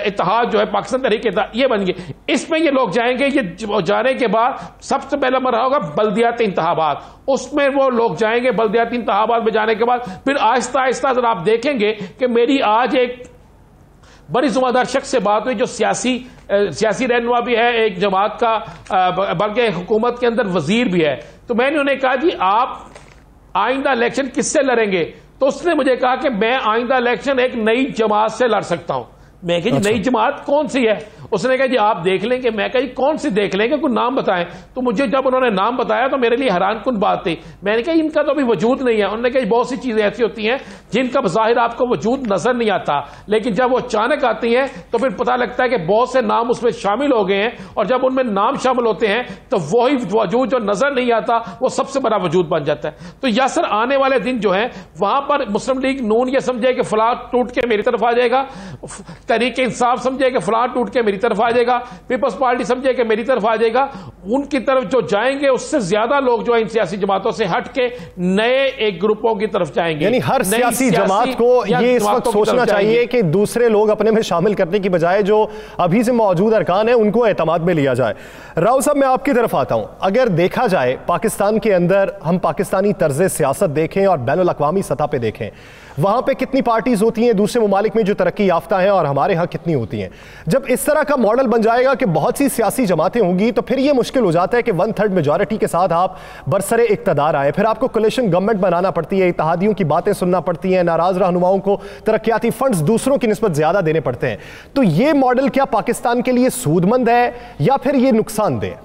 इत्तेहाद जो है पाकिस्तान तहरीके इत्तेहाद, ये बन गई। इसमें ये लोग जाएंगे, ये जाने के बाद सबसे पहला मरहला होगा बल्दियाती इंतखाबात, उसमें वो लोग जाएंगे। बल्दियाती इंतखाबात में जाने के बाद फिर आहिस्ता आहिस्ता जरा आप देखेंगे कि मेरी आज एक बड़ी जुम्मेदार शख्स से बात हुई जो सियासी रहनुमा भी है, एक जमात का, बल्कि हुकूमत के अंदर वजीर भी है। तो मैंने उन्हें कहा जी आप आइंदा इलेक्शन किससे लड़ेंगे? तो उसने मुझे कहा कि मैं आइंदा इलेक्शन एक नई जमात से लड़ सकता हूं। मैं कहा नई जमात कौन सी है? उसने कहा जी आप देख लेंगे। मैं कहा कौन सी देख लेंगे, कोई नाम बताएं। तो मुझे जब उन्होंने नाम बताया तो मेरे लिए हैरानकुन बात थी। मैंने कहा इनका तो अभी वजूद नहीं है। उन्होंने कहा बहुत सी चीजें ऐसी होती हैं जिनका बज़ाहिर आपको वजूद नजर नहीं आता, लेकिन जब वो अचानक आती हैं तो फिर पता लगता है कि बहुत से नाम उसमें शामिल हो गए हैं, और जब उनमें नाम शामिल होते हैं तो वही वजूद जो नजर नहीं आता वो सबसे बड़ा वजूद बन जाता है। तो यासर आने वाले दिन जो है वहां पर मुस्लिम लीग नून ये समझे कि फलां टूट के मेरी तरफ आ जाएगा, तहरीके इंसाफ समझे कि फलां टूट के मेरी तरफ आ जाएगा, पीपल्स पार्टी समझे कि मेरी तरफ आ जाएगा। उनकी तरफ जो जाएंगे उससे ज्यादा लोग जो इन सियासी जमातों से हट के नए एक ग्रुपों की तरफ जाएंगे। यानी हर सियासी जमात को ये इस वक्त सोचना चाहिए कि दूसरे लोग अपने में शामिल करने की बजाय जो अभी से मौजूद अरकान है उनको एतमाद में लिया जाए। राव साहब मैं आपकी तरफ आता हूं। अगर देखा जाए पाकिस्तान के अंदर हम पाकिस्तानी तर्ज सियासत देखें और बैनुल अक़वामी सतह पे देखें, वहां पे कितनी पार्टीज होती हैं दूसरे ममालिक में जो तरक्की याफ्ता हैं और हमारे यहाँ कितनी होती हैं। जब इस तरह का मॉडल बन जाएगा कि बहुत सी सियासी जमातें होंगी तो फिर ये मुश्किल हो जाता है कि 1/3 मेजॉरिटी के साथ आप बरसरे इक़्तिदार आए, फिर आपको कोलिशन गवर्नमेंट बनाना पड़ती है, इत्तेहादियों की बातें सुनना पड़ती हैं, नाराज रहनुमाओं को तरक्याती फंड्स दूसरों की निस्बत ज्यादा देने पड़ते हैं। तो ये मॉडल क्या पाकिस्तान के लिए सूदमंद है या फिर ये नुकसानदेह?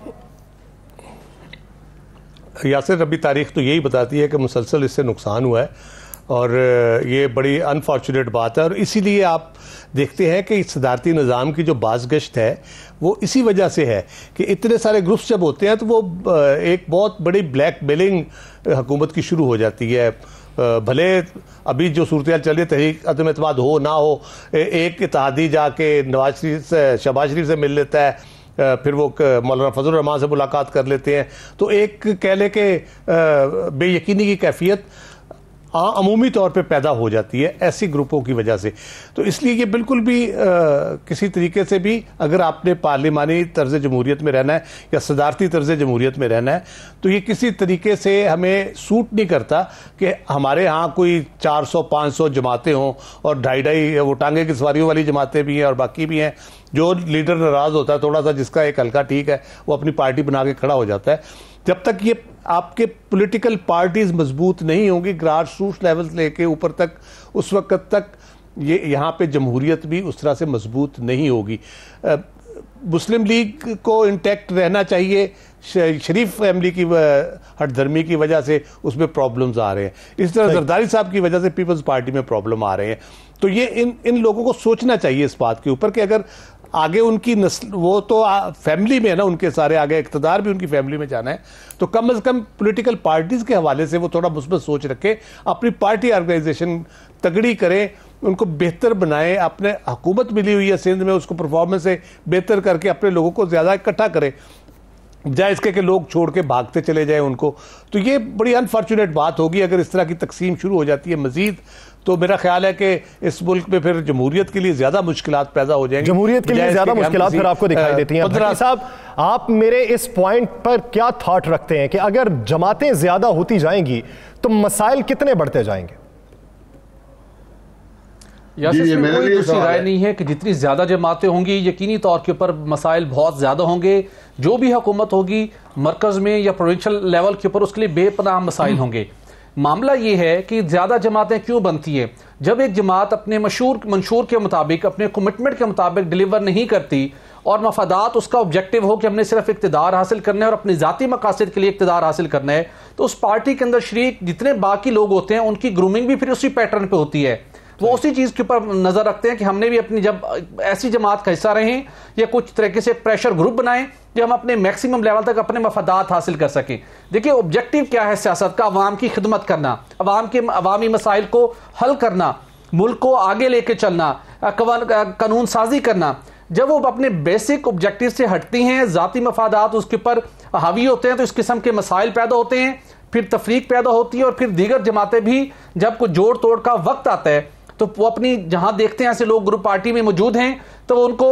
यासिर अभी तारीख तो यही बताती है कि मुसलसल इससे नुकसान हुआ है और ये बड़ी अनफॉर्चुनेट बात है। और इसीलिए आप देखते हैं कि सदारती निज़ाम की जो बाज़गश्त है वो इसी वजह से है कि इतने सारे ग्रुप्स जब होते हैं तो वो एक बहुत बड़ी ब्लैक मेलिंग हुकूमत की शुरू हो जाती है। भले अभी जो सूरत चल रही है तहरीक अदम एतमाद हो ना हो, एक इत्तेहादी जाके नवाज शरीफ से शहबाज शरीफ से मिल लेता है, फिर वो मौलाना फजल रहमान से मुलाकात कर लेते हैं, तो एक कह ले कि बेयकीनी की कैफियत अमूमी तौर पे पैदा हो जाती है ऐसी ग्रुपों की वजह से। तो इसलिए ये बिल्कुल भी किसी तरीके से भी अगर आपने पार्लिमानी तर्ज जमहूरियत में रहना है या सदारती तर्ज जमहूरियत में रहना है तो ये किसी तरीके से हमें सूट नहीं करता कि हमारे यहाँ कोई 400-500 जमातें हों और 2.5 वो टांगे की सवारियों वाली जमातें भी हैं और बाकी भी हैं। जो लीडर नाराज होता है थोड़ा सा, जिसका एक हल्का ठीक है, वो अपनी पार्टी बना के खड़ा हो जाता है। जब तक ये आपके पॉलिटिकल पार्टीज मजबूत नहीं होंगी ग्रास रूट्स लेवल से लेके ऊपर तक, उस वक्त तक ये यहाँ पे जमहूरियत भी उस तरह से मजबूत नहीं होगी। मुस्लिम लीग को इंटैक्ट रहना चाहिए, शरीफ फैमिली की हटधर्मी की वजह से उसमें प्रॉब्लम्स आ रहे हैं। इस तरह जरदारी साहब की वजह से पीपल्स पार्टी में प्रॉब्लम आ रहे हैं। तो ये इन लोगों को सोचना चाहिए इस बात के ऊपर कि अगर आगे उनकी नस्ल, वो तो फैमिली में है ना, उनके सारे आगे इक़्तिदार भी उनकी फैमिली में जाना है, तो कम से कम पॉलिटिकल पार्टीज के हवाले से वो थोड़ा मुस्बत सोच रखे, अपनी पार्टी ऑर्गेनाइजेशन तगड़ी करें, उनको बेहतर बनाएं, अपने हुकूमत मिली हुई है सिंध में उसको परफॉर्मेंस से बेहतर करके अपने लोगों को ज़्यादा इकट्ठा करें, बजाय इसके कि लोग छोड़ के भागते चले जाएं उनको। तो ये बड़ी अनफॉर्चुनेट बात होगी अगर इस तरह की तकसीम शुरू हो जाती है मजीद, तो मेरा ख्याल है कि इस मुल्क में फिर जमहूरियत के लिए ज्यादा मुश्किलात पैदा हो जाएंगी। जमहूरियत के लिए ज्यादा मुश्किलात फिर आपको दिखाई देती हैं। भट्टी साहब, आप मेरे इस पॉइंट पर क्या थॉट रखते हैं कि अगर जमातें ज्यादा होती जाएंगी तो मसाइल कितने बढ़ते जाएंगे? इसमें कोई दूसरी राय नहीं है कि जितनी ज्यादा जमातें होंगी यकीनी तौर के ऊपर मसाइल बहुत ज्यादा होंगे। जो भी हुकूमत होगी मरकज में या प्रोविंशियल लेवल के ऊपर, उसके लिए बेपनाह मसाइल होंगे। मामला ये है कि ज्यादा जमातें क्यों बनती है? जब एक जमात अपने मंशूर के मुताबिक, अपने कमिटमेंट के मुताबिक डिलीवर नहीं करती और मफादात उसका ऑब्जेक्टिव हो कि हमने सिर्फ इक्तदार हासिल करना है और अपने जाती मकासद के लिए इक्तदार हासिल करना है, तो उस पार्टी के अंदर शरीक जितने बाकी लोग होते हैं उनकी ग्रूमिंग भी फिर उसी पैटर्न पे होती है। वो उसी चीज के ऊपर नजर रखते हैं कि हमने भी अपनी जब ऐसी जमात का हिस्सा रहें या कुछ तरीके से प्रेशर ग्रुप बनाएं कि हम अपने मैक्सिमम लेवल तक अपने मफादात हासिल कर सकें। देखिए, ऑब्जेक्टिव क्या है सियासत का? अवाम की खिदमत करना, अवामी मसाइल को हल करना, मुल्क को आगे लेके चलना, कानून साजी करना। जब वो अपने बेसिक ऑब्जेक्टिव से हटती हैं, जाती मफादात उसके ऊपर हावी होते हैं, तो इस किस्म के मसाइल पैदा होते हैं, फिर तफरीक पैदा होती है और फिर दीगर जमातें भी जब कोई जोड़ तोड़ का वक्त आता है तो वो अपनी जहां देखते हैं ऐसे लोग ग्रुप पार्टी में मौजूद हैं तो उनको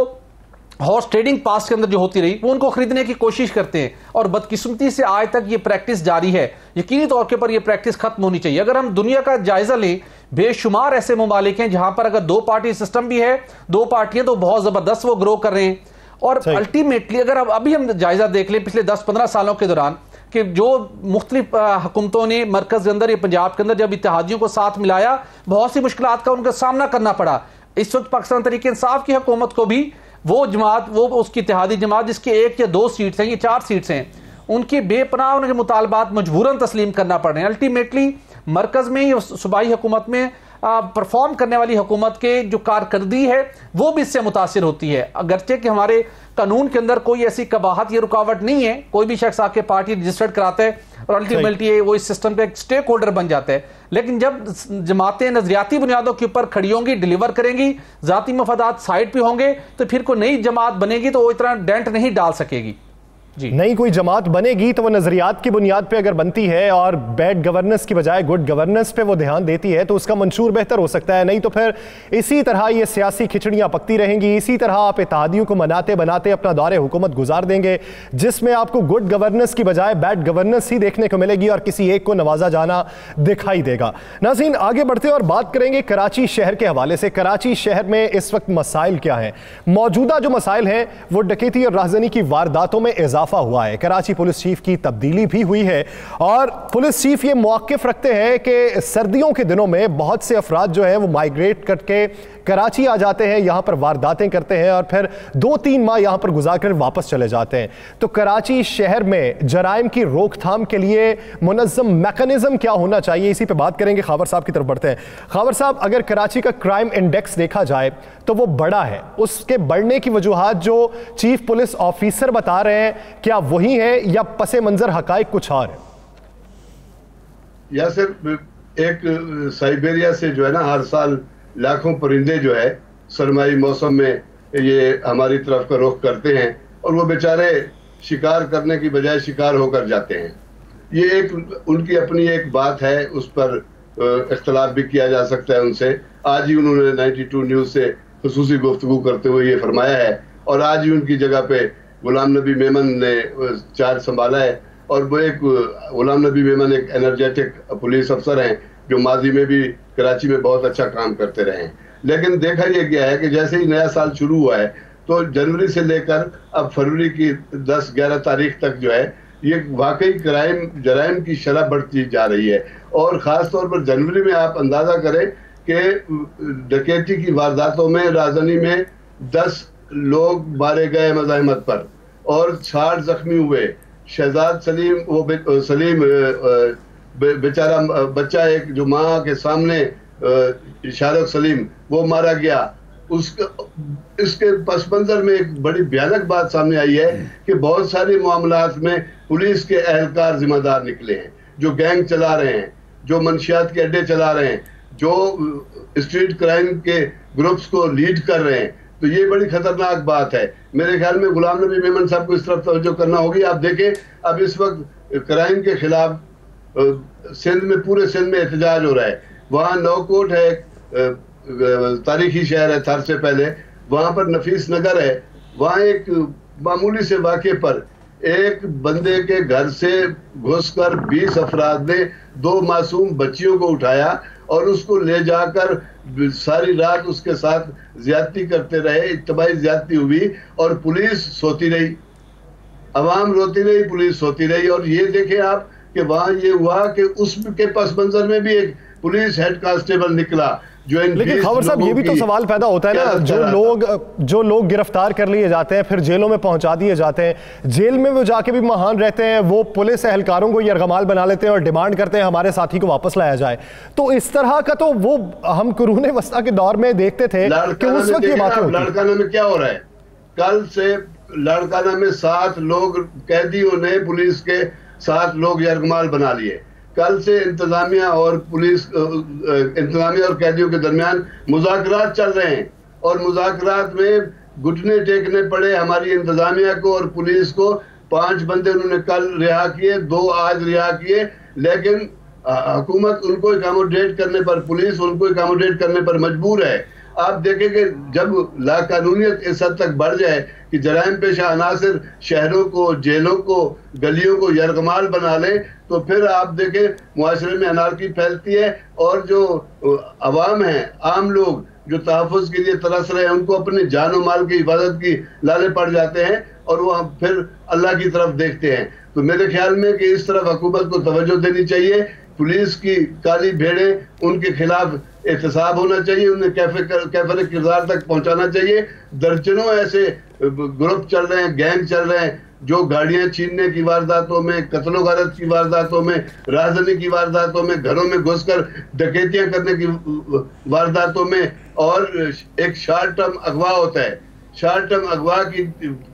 हॉर्स ट्रेडिंग पास के अंदर जो होती रही वो उनको खरीदने की कोशिश करते हैं और बदकिस्मती से आज तक ये प्रैक्टिस जारी है। यकीनी तौर के ऊपर ये प्रैक्टिस खत्म होनी चाहिए। अगर हम दुनिया का जायजा लें, बेशुमार ऐसे ममालिक हैं जहां पर अगर दो पार्टी सिस्टम भी है, दो पार्टियां तो बहुत जबरदस्त वो ग्रो कर रहे हैं। और अल्टीमेटली अगर अभी हम जायजा देख लें पिछले 10-15 सालों के दौरान कि जो मुख्तलिफ हुकूमतों ने मरकज के अंदर या पंजाब के अंदर जब इत्तेहादियों को साथ मिलाया, बहुत सी मुश्किलात का उनका सामना करना पड़ा। इस वक्त पाकिस्तान तहरीक इंसाफ की हुकूमत को भी वो जमात, वो उसकी इत्तेहादी जमात जिसकी 1 या 2 सीट्स हैं, ये 4 सीट्स हैं, उनकी बेपनाह उनके मुतालबात मजबूरन तस्लीम करना पड़ रहे हैं। अल्टीमेटली मरकज में सूबाई हुकूमत में परफॉर्म करने वाली हुकूमत के जो कारकर्दगी है वो भी इससे मुतासिर होती है। अगरचे कि हमारे कानून के अंदर कोई ऐसी कबाहत या रुकावट नहीं है, कोई भी शख्स आके पार्टी रजिस्टर्ड कराता है और अल्टीमेटली वो इस सिस्टम पे एक स्टेक होल्डर बन जाता है। लेकिन जब जमातें नजरियाती बुनियादों के ऊपर खड़ी होंगी, डिलीवर करेंगी, जाती मफादात साइड पे होंगे, तो फिर कोई नई जमात बनेगी तो वो इतना डेंट नहीं डाल सकेगी। नई कोई जमात बनेगी तो वो नजरियात की बुनियाद पे अगर बनती है और बैड गवर्नेंस की बजाय गुड गवर्नेंस पे वो ध्यान देती है तो उसका मंशूर बेहतर हो सकता है। नहीं तो फिर इसी तरह ये सियासी खिचड़ियां पकती रहेंगी, इसी तरह आप इत्तेहादियों को मनाते बनाते अपना दौरे हुकूमत गुजार देंगे जिसमें आपको गुड गवर्नेंस की बजाय बैड गवर्नेंस ही देखने को मिलेगी और किसी एक को नवाजा जाना दिखाई देगा। नाज़रीन, आगे बढ़ते और बात करेंगे कराची शहर के हवाले से। कराची शहर में इस वक्त मसाइल क्या हैं? मौजूदा जो मसाइल हैं वो डकैती और राहज़नी की वारदातों में इजाफा हुआ है। कराची पुलिस चीफ की तब्दीली भी हुई है और पुलिस चीफ ये मौक़िफ़ रखते हैं कि सर्दियों के दिनों में बहुत से अफराद जो है वो माइग्रेट करके कराची आ जाते हैं, यहां पर वारदातें करते हैं और फिर 2-3 माह यहां पर गुजार कर वापस चले जाते हैं। तो कराची शहर में जराइम की रोकथाम के लिए मुनज़्ज़म मैकेनिज्म क्या होना चाहिए, इसी पे बात करेंगे। खावर साहब की तरफ बढ़ते हैं। खावर साहब, अगर कराची का क्राइम इंडेक्स देखा जाए तो वो बड़ा है, उसके बढ़ने की वजूहात जो चीफ पुलिस ऑफिसर बता रहे हैं क्या वही है या पसे मंजर हकाइक कुछ और है? या सिर्फ एक साइबेरिया से जो है ना हर साल लाखों परिंदे जो है सरमाई मौसम में ये हमारी तरफ का रुख करते हैं और वो बेचारे शिकार करने की बजाय शिकार होकर जाते हैं। ये एक उनकी अपनी एक बात है, उस पर इख्तलाफ भी किया जा सकता है उनसे। आज ही उन्होंने 92 न्यूज़ से खुसूसी गुफ्तगू करते हुए ये फरमाया है और आज ही उनकी जगह पे गुलाम नबी मेमन ने चार्ज संभाला है और वो एक गुलाम नबी मेमन एक एनर्जेटिक पुलिस अफसर हैं जो माजी में भी कराची में बहुत अच्छा काम करते रहे हैं। लेकिन देखा यह गया है कि जैसे ही नया साल शुरू हुआ है तो जनवरी से लेकर अब फरवरी की 10-11 तारीख तक जो है ये वाकई जराइम की शरह बढ़ती जा रही है और ख़ास तौर पर जनवरी में आप अंदाज़ा करें कि डकैती की वारदातों में राजधानी में 10 लोग मारे गए मज़ाहमत पर और 60 जख्मी हुए। शहजाद सलीम, वो सलीम बेचारा बच्चा, एक जो माँ के सामने शारक सलीम, वो मारा गया। इसके पस मंजर में एक बड़ी भयानक बात सामने आई है कि बहुत सारे मामलात में पुलिस के एहलकार जिम्मेदार निकले हैं, जो गैंग चला रहे हैं, जो मंशियात के अड्डे चला रहे हैं, जो स्ट्रीट क्राइम के ग्रुप्स को लीड कर रहे हैं। तो ये बड़ी खतरनाक बात है। मेरे ख्याल में गुलाम नबी मेमन साहब को इस तरफ तवज्जो करना होगी। आप देखें, अब इस वक्त क्राइम के खिलाफ सिंध में, पूरे सिंध में एहतजाज हो रहा है। वहाँ नौकोट है, तारीखी शहर है थर से पहले, वहां पर नफीस नगर है। वहां एक मामूली से वाक़े पर एक बंदे के घर से घुसकर 20 अफराद ने 2 मासूम बच्चियों को उठाया और उसको ले जाकर सारी रात उसके साथ ज्यादती करते रहे। इत्तबाई ज्यादती हुई और पुलिस सोती रही, अवाम रोती रही, पुलिस सोती रही। और ये देखें आप कि वहां ये हुआ कि उसके पस मंजर में भी एक पुलिस हेड कांस्टेबल निकला। लेकिन खबर साहब, ये भी तो सवाल पैदा होता है ना, जो लोग गिरफ्तार कर लिए जाते हैं, फिर जेलों में पहुंचा दिए जाते हैं, जेल में वो जाके भी महान रहते हैं, वो पुलिस एहलकारों को यरगमाल बना लेते हैं और डिमांड करते हैं हमारे साथी को वापस लाया जाए। तो इस तरह का तो वो हम कुरूने वस्ता के दौर में देखते थे कि उस वक्त ये बात होती। लाड़काना में क्या हो रहा है? कल से लाड़काना में 7 लोग कैदियों ने पुलिस के 7 लोग यरगमाल बना लिए। कल से इंतजामिया और कैदियों के दरमियान मुज़ाकरात चल रहे हैं और मुज़ाकरात में घुटने टेकने पड़े हमारी इंतजामिया को और पुलिस को। 5 बंदे उन्होंने कल रिहा किए, 2 आज रिहा किए, लेकिन हुकूमत उनको अकोमोडेट करने पर, पुलिस उनको अकोमोडेट करने पर मजबूर है। आप देखें कि जब लाकानूनियत इस हद तक बढ़ जाए कि जराइम पेशा अनासिर शहरों को, जेलों को, गलियों को यरगमाल बना ले, तो फिर आप देखें मुआशरे में अनारकी फैलती है और जो अवाम है, आम लोग जो तहफ़्फ़ुज़ के लिए तरस रहे हैं, उनको अपने जान और माल की हिफाजत की लाले पड़ जाते हैं और वो फिर अल्लाह की तरफ देखते हैं। तो मेरे ख्याल में कि इस तरफ हुकूमत को तवज्जो देनी चाहिए। पुलिस की काली भेड़ें, उनके खिलाफ एहतसाब होना चाहिए, उन्हें कैफर किरदार तक पहुंचाना चाहिए। दर्जनों ऐसे ग्रुप चल रहे हैं, गैंग चल रहे हैं, जो गाड़ियां छीनने की वारदातों में, कत्लो गारत की वारदातों में, राजधानी की वारदातों में, घरों में घुसकर डकैतियां करने की वारदातों में, और एक शॉर्ट टर्म अगवा होता है। शॉर्ट टर्म अगवा की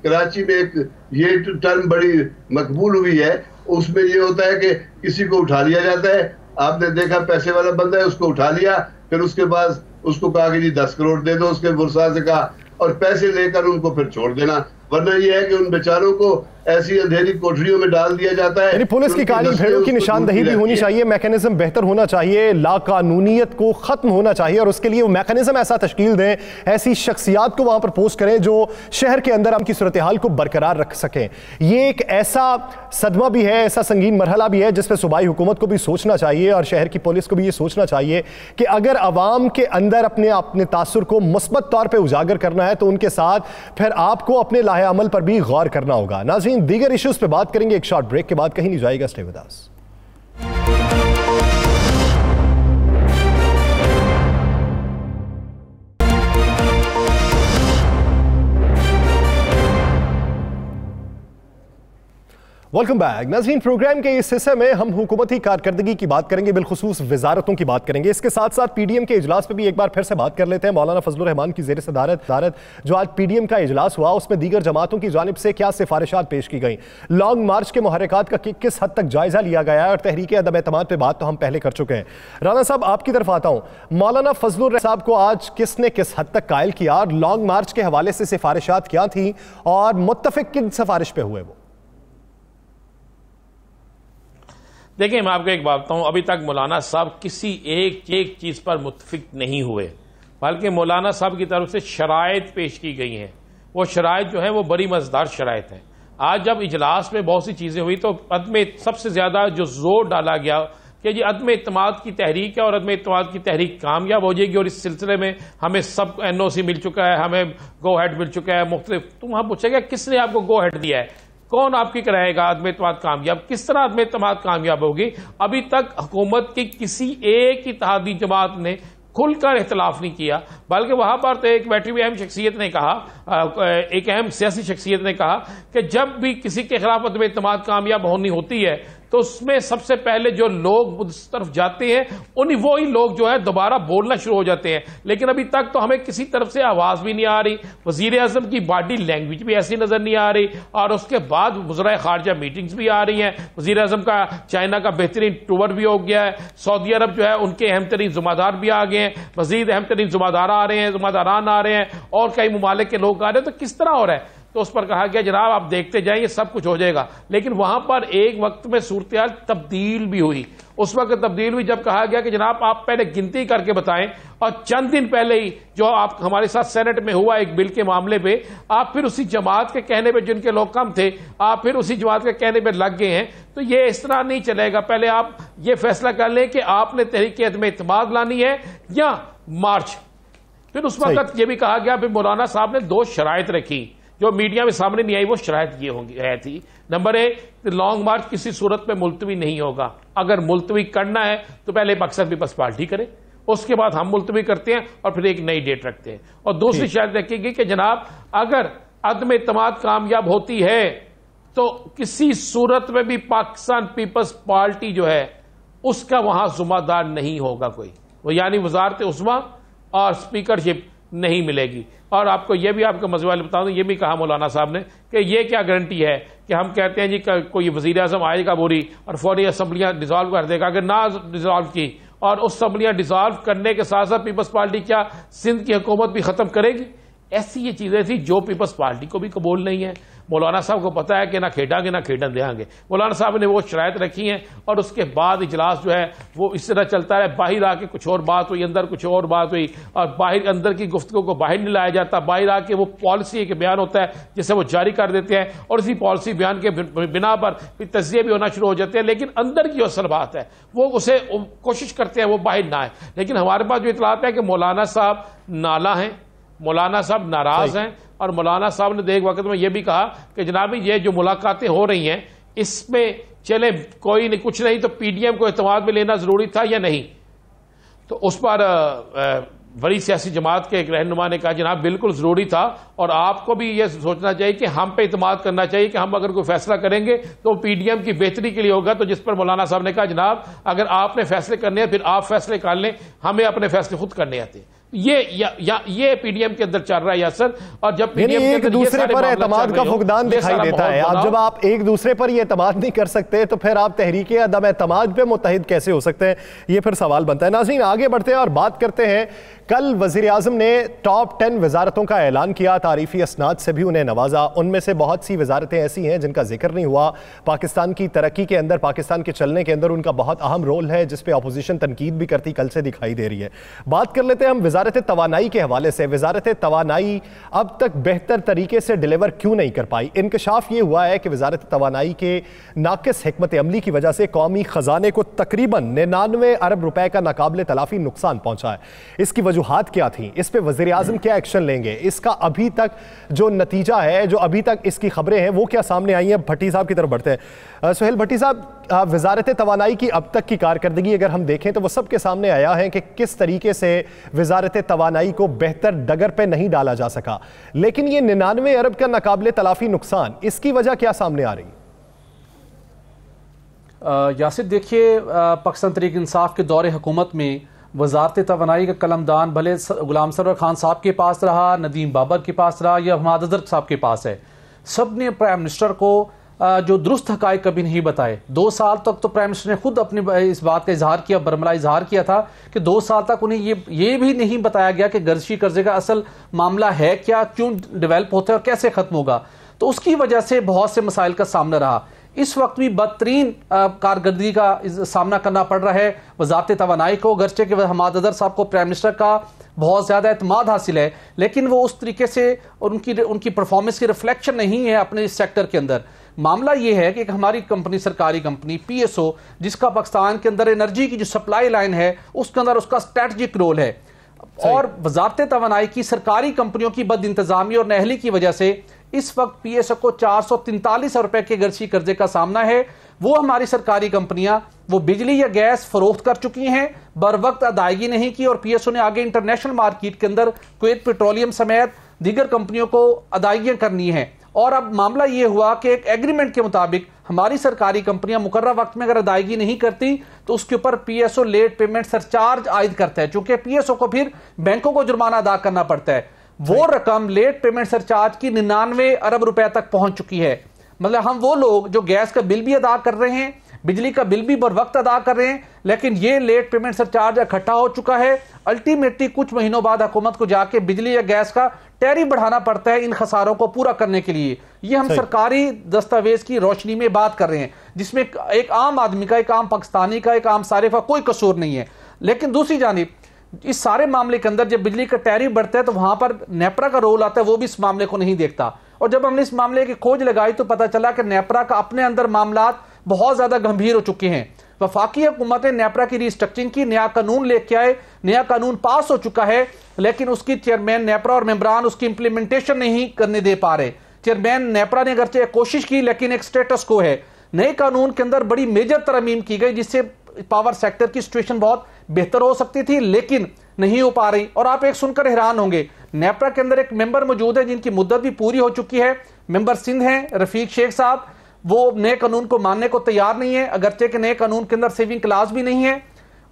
कराची में एक ये टर्म बड़ी मकबूल हुई है। उसमें ये होता है कि किसी को उठा लिया जाता है, आपने देखा पैसे वाला बंदा है, उसको उठा लिया, फिर उसके बाद उसको कहा कि जी 10 करोड़ दे दो, उसके बुरसा से कहा, और पैसे लेकर उनको फिर छोड़ देना। वरना यह है कि उन बेचारों को ऐसी अंधेरी कोठरियों में डाल दिया जाता है। पुलिस की काली भेड़ों की निशानदही भी होनी चाहिए, मैकेनिज्म बेहतर होना चाहिए, लाकानूनियत को खत्म होना चाहिए, और उसके लिए वो मैकेनिज्म ऐसा तश्कील दें, ऐसी शख्सियात को वहां पर पोस्ट करें जो शहर के अंदर हम की सूरत हाल को बरकरार रख सकें। ये एक ऐसा सदमा भी है, ऐसा संगीन मरहला भी है, जिस पर सूबाई हुकूमत को भी सोचना चाहिए और शहर की पुलिस को भी ये सोचना चाहिए कि अगर अवाम के अंदर अपने तासुर को मुस्बत तौर पर उजागर करना है तो उनके साथ फिर आपको अपने लाहे अमल पर भी गौर करना होगा। नाज़रीन, दीगर इश्यूज पे बात करेंगे एक शॉर्ट ब्रेक के बाद, कहीं नहीं जाएगा, stay with us. Welcome back. नाज़रीन, प्रोग्राम के इस हिस्से में हम हुकूमती कारकर्दगी की बात करेंगे, बिलखुसूस वजारतों की बात करेंगे। इसके साथ साथ पीडीएम के इजलास पे भी एक बार फिर से बात कर लेते हैं। मौलाना फजलुर रहमान की ज़ेर सदारत जो आज पीडीएम का इजलास हुआ, उसमें दीगर जमातों की जानिब से क्या सिफारिशात पेश की गई, लॉन्ग मार्च के मुहर्रिकात का किस हद तक जायजा लिया गया है, और तहरीक अदम एतमाद पे बात तो हम पहले कर चुके हैं। राना साहब, आपकी तरफ आता हूँ। मौलाना फजलुर साहब को आज किसने किस हद तक कायल किया, और लॉन्ग मार्च के हवाले से सिफारिशात क्या थी, और मुत्तफिक किन सिफारिश पे हुए वो? देखिए, मैं आपको एक बात बताऊं, अभी तक मौलाना साहब किसी एक चीज पर मुत्तफिक नहीं हुए, बल्कि मौलाना साहब की तरफ से शराइत पेश की गई हैं। वो शराइत जो है वो बड़ी मजेदार शराइत है। आज जब इजलास में बहुत सी चीजें हुई तो सबसे ज्यादा जो जोर डाला गया कि जी अदम इत्तेमाद की तहरीक है और अदम इत्तेमाद की तहरीक कामयाब हो जाएगी, और इस सिलसिले में हमें सब NOC मिल चुका है, हमें गो हेड मिल चुका है मुख्तलिफ। तो वहां पूछेगा किसने आपको गो हेड दिया है, कौन आपकी कराएगा अदम इत्तेमाद कामयाब, किस तरह अदम इत्तेमाद कामयाब होगी? अभी तक हुकूमत की किसी एक इत्तेहादी जमात ने खुलकर इख्तलाफ नहीं किया, बल्कि वहां पर तो एक बैठी हुई अहम शख्सियत ने कहा, एक अहम सियासी शख्सियत ने कहा कि जब भी किसी के खिलाफ अदम इत्तेमाद कामयाब होनी होती है तो उसमें सबसे पहले जो लोग उस तरफ जाते हैं उन्हीं वही लोग जो है दोबारा बोलना शुरू हो जाते हैं। लेकिन अभी तक तो हमें किसी तरफ से आवाज भी नहीं आ रही, वजीर आजम की बॉडी लैंग्वेज भी ऐसी नजर नहीं आ रही, और उसके बाद वज़राए खारजा मीटिंग्स भी आ रही हैं। वजीर आजम का चाइना का बेहतरीन टूर भी हो गया है, सऊदी अरब जो है उनके अहम तरीन जुम्मेदार भी आ गए हैं, मजीद अहम तरीन जुम्मेदार आ रहे हैं, जुम्मेदारान आ रहे हैं, और कई ममालिक के लोग आ रहे हैं। तो किस तरह हो रहा है? तो उस पर कहा गया जनाब आप देखते जाइए सब कुछ हो जाएगा। लेकिन वहां पर एक वक्त में सूरत तब्दील भी हुई। उस वक्त तब्दील हुई जब कहा गया कि जनाब आप पहले गिनती करके बताएं, और चंद दिन पहले ही जो आप हमारे साथ सेनेट में हुआ एक बिल के मामले पे, आप फिर उसी जमात के कहने पे, जिनके लोग कम थे, आप फिर उसी जमात के कहने पे लग गए हैं। तो ये इस तरह नहीं चलेगा। पहले आप ये फैसला कर लें कि आपने तहरीक अदम इत्तेमाद लानी है या मार्च। फिर उस वक्त ये भी कहा गया, फिर मौलाना साहब ने 2 शराइत रखी जो मीडिया में सामने नहीं आई। वो शराइत ये होंगी है थी, नंबर 1, लॉन्ग मार्च किसी सूरत में मुलतवी नहीं होगा। अगर मुलतवी करना है तो पहले पाकिस्तान पीपल्स पार्टी करे, उसके बाद हम मुलतवी करते हैं और फिर एक नई डेट रखते हैं। और दूसरी शर्त रखेगी कि जनाब अगर अदम इत्तेमाद कामयाब होती है तो किसी सूरत में भी पाकिस्तान पीपल्स पार्टी जो है उसका वहां जुम्मेदार नहीं होगा कोई, वो यानी वजारत उस्मा और स्पीकरशिप नहीं मिलेगी। और आपको यह भी आपको मज़े वाले बता दूं, ये भी कहा मौलाना साहब ने कि ये क्या गारंटी है कि हम कहते हैं जी कोई वज़ीर आज़म आएगा बोरी और फौरी असम्बलियां डिसॉल्व कर देगा। अगर ना डिसॉल्व की और उस असम्बलियां डिसॉल्व करने के साथ साथ पीपल्स पार्टी क्या सिंध की हुकूमत भी खत्म करेगी? ऐसी ये चीजें थी जो पीपल्स पार्टी को भी कबूल नहीं है। मौलाना साहब को पता है कि ना खेडांगे ना खेडन देंगे। मौलाना साहब ने वो शराइत रखी हैं और उसके बाद इजलास जो है वो इस तरह चलता है। बाहर आके कुछ और बात हुई, अंदर कुछ और बात हुई, और बाहर अंदर की गुफ्तगू को बाहर नहीं लाया जाता। बाहर आके वो पॉलिसी एक बयान होता है जिसे वो जारी कर देते हैं और इसी पॉलिसी बयान के बिना पर तज्जिए भी होना शुरू हो जाते हैं। लेकिन अंदर की जो असल बात है वो उसे कोशिश करते हैं वो बाहर ना आए। लेकिन हमारे पास जो इतलात है कि मौलाना साहब नाला हैं, मौलाना साहब नाराज हैं, और मौलाना साहब ने एक वक्त में यह भी कहा कि जनाब ये जो मुलाकातें हो रही हैं इसमें चले कोई नहीं कुछ नहीं तो पीडीएम को एतमाद में लेना जरूरी था या नहीं। तो उस पर बड़ी सियासी जमात के एक रहनुमा ने कहा जनाब बिल्कुल जरूरी था, और आपको भी यह सोचना चाहिए कि हम पे इतमाद करना चाहिए कि हम अगर कोई फैसला करेंगे तो पीडीएम की बेहतरी के लिए होगा। तो जिस पर मौलाना साहब ने कहा जनाब अगर आपने फैसले करने हैं फिर आप फैसले कर लें, हमें अपने फैसले खुद करने आते हैं। ये पीडीएम के अंदर चल रहा है यासर। और जब पीडीएम एक दूसरे पर एतमाद का फुकदान दिखाई देता है। आप जब आप एक दूसरे पर ये एतमाद नहीं कर सकते तो फिर आप तहरीक अदम एतमाद पे मुत्तहिद कैसे हो सकते हैं, ये फिर सवाल बनता है। नाज़रीन आगे बढ़ते हैं और बात करते हैं। कल वज़ीर आज़म ने टॉप 10 वजारतों का ऐलान किया, तारीफी असनाद से भी उन्हें नवाजा। उनमें से बहुत सी वजारतें ऐसी हैं जिनका जिक्र नहीं हुआ। पाकिस्तान की तरक्की के अंदर, पाकिस्तान के चलने के अंदर उनका बहुत अहम रोल है, जिस पे अपोजिशन तनकीद भी करती कल से दिखाई दे रही है। बात कर लेते हैं हम वजारत तवानाई के हवाले से। वजारत तवानाई अब तक बेहतर तरीके से डिलीवर क्यों नहीं कर पाई? इंकशाफ ये हुआ है कि वजारत तवानाई के नाकिस हिकमत अमली की वजह से कौमी खजाने को तकरीबन 99 अरब रुपए का नाकाबिले तलाफी नुकसान पहुंचा है। इसकी वजूहात क्या थी? इस पे वज़ीर आज़म क्या एक्शन लेंगे? इसका अभी तक जो नतीजा है, जो अभी तक इसकी खबरें हैं, वो क्या सामने आई हैं? भट्टी साहब की तरफ बढ़ते हैं। सुहेल भट्टी साहब, वजारत तवानाई की अब तक की कारकर्दगी अगर हम देखें तो वो सबके सामने आया है कि किस तरीके से वजारत तवानाई को बेहतर डगर पे नहीं डाला जा सका। लेकिन ये 99 अरब का नाकाबिले तलाफी नुकसान, इसकी वजह क्या सामने आ रही? यासिर देखिए, पाकिस्तान तहरीक इंसाफ के दौरे हुकूमत में वजारत तवानाई का कलमदान भले गुलाम सरवर खान साहब के पास रहा, नदीम बाबर के पास रहा या हमाद अजहर साहब के पास है, सब ने प्राइम मिनिस्टर को जो दुरुस्त हकायक कभी नहीं बताए। 2 साल तक तो प्राइम मिनिस्टर ने खुद अपनी इस बात का इजहार किया, बरमला इजहार किया था कि 2 साल तक उन्हें ये भी नहीं बताया गया कि गर्शी कर्जे का असल मामला है क्या, क्यों डेवलप होता है और कैसे खत्म होगा। तो उसकी वजह से बहुत से मसाइल का सामना रहा। इस वक्त भी बदतरीन कारकर्दगी का सामना करना पड़ रहा है वजारत तवानाई को। गर्चे के हमाद अजहर साहब को प्राइम मिनिस्टर का बहुत ज़्यादा एतमाद हासिल है, लेकिन वो उस तरीके से उनकी परफॉर्मेंस की रिफ्लेक्शन नहीं है अपने इस सेक्टर के अंदर। मामला ये है कि हमारी कंपनी, सरकारी कंपनी PSO, जिसका पाकिस्तान के अंदर एनर्जी की जो सप्लाई लाइन है उसके अंदर उसका स्ट्रेटजिक रोल है, और वजारत तवानाई की सरकारी कंपनियों की बद इंतजामी और नाअहली की वजह से इस वक्त पीएसओ को 443 रुपए के गर्शी कर्जे का सामना है। वो हमारी सरकारी कंपनियां वो बिजली या गैस फरोख्त कर चुकी हैं, बर वक्त अदायगी नहीं की, और पीएसओ ने आगे इंटरनेशनल मार्केट के अंदर कुवैत पेट्रोलियम समेत दीगर कंपनियों को अदायगियां करनी है। और अब मामला यह हुआ कि एक एग्रीमेंट के मुताबिक हमारी सरकारी कंपनियां मुकर्रर वक्त में अगर अदायगी नहीं करती तो उसके ऊपर पीएसओ लेट पेमेंट सरचार्ज आयद करता है, चूंकि पीएसओ को फिर बैंकों को जुर्माना अदा करना पड़ता है। वो रकम लेट पेमेंट सरचार्ज की 99 अरब रुपए तक पहुंच चुकी है। मतलब हम वो लोग जो गैस का बिल भी अदा कर रहे हैं, बिजली का बिल भी बर वक्त अदा कर रहे हैं, लेकिन ये लेट पेमेंट सरचार्ज इकट्ठा हो चुका है। अल्टीमेटली कुछ महीनों बाद हुकूमत को जाके बिजली या गैस का टैरिफ बढ़ाना पड़ता है इन खसारों को पूरा करने के लिए। ये हम सरकारी दस्तावेज की रोशनी में बात कर रहे हैं, जिसमें एक आम आदमी का, एक आम पाकिस्तानी का, एक आम सारिफ का कोई कसूर नहीं है। लेकिन दूसरी जानिब इस सारे मामले के अंदर जब बिजली का टैरिफ बढ़ता है तो वहां पर नेपरा का रोल आता है, वो भी इस मामले को नहीं देखता। और जब हमने इस मामले की खोज लगाई तो पता चला कि नेपरा का अपने अंदर मामलात बहुत ज्यादा गंभीर हो चुके हैं। वफाकी हुकूमत ने नेपरा की रिस्ट्रक्चरिंग की, नया कानून लेके आए, नया कानून पास हो चुका है, लेकिन उसकी चेयरमैन नेपरा और मेंबरान उसकी इंप्लीमेंटेशन नहीं करने दे पा रहे। चेयरमैन नेपरा ने अगरचे कोशिश की, लेकिन एक स्टेटस को है। नए कानून के अंदर बड़ी मेजर तरमीम की गई जिससे पावर सेक्टर की सिचुएशन बहुत बेहतर हो सकती थी, लेकिन नहीं हो पा रही। और आप एक सुनकर हैरान होंगे, नेपरा के अंदर एक मेंबर मौजूद है जिनकी मुद्दत भी पूरी हो चुकी है, मेंबर सिंध हैं रफीक शेख साहब। वो नए कानून को मानने को तैयार नहीं है, अगरचे के नए कानून के अंदर सेविंग क्लास भी नहीं है।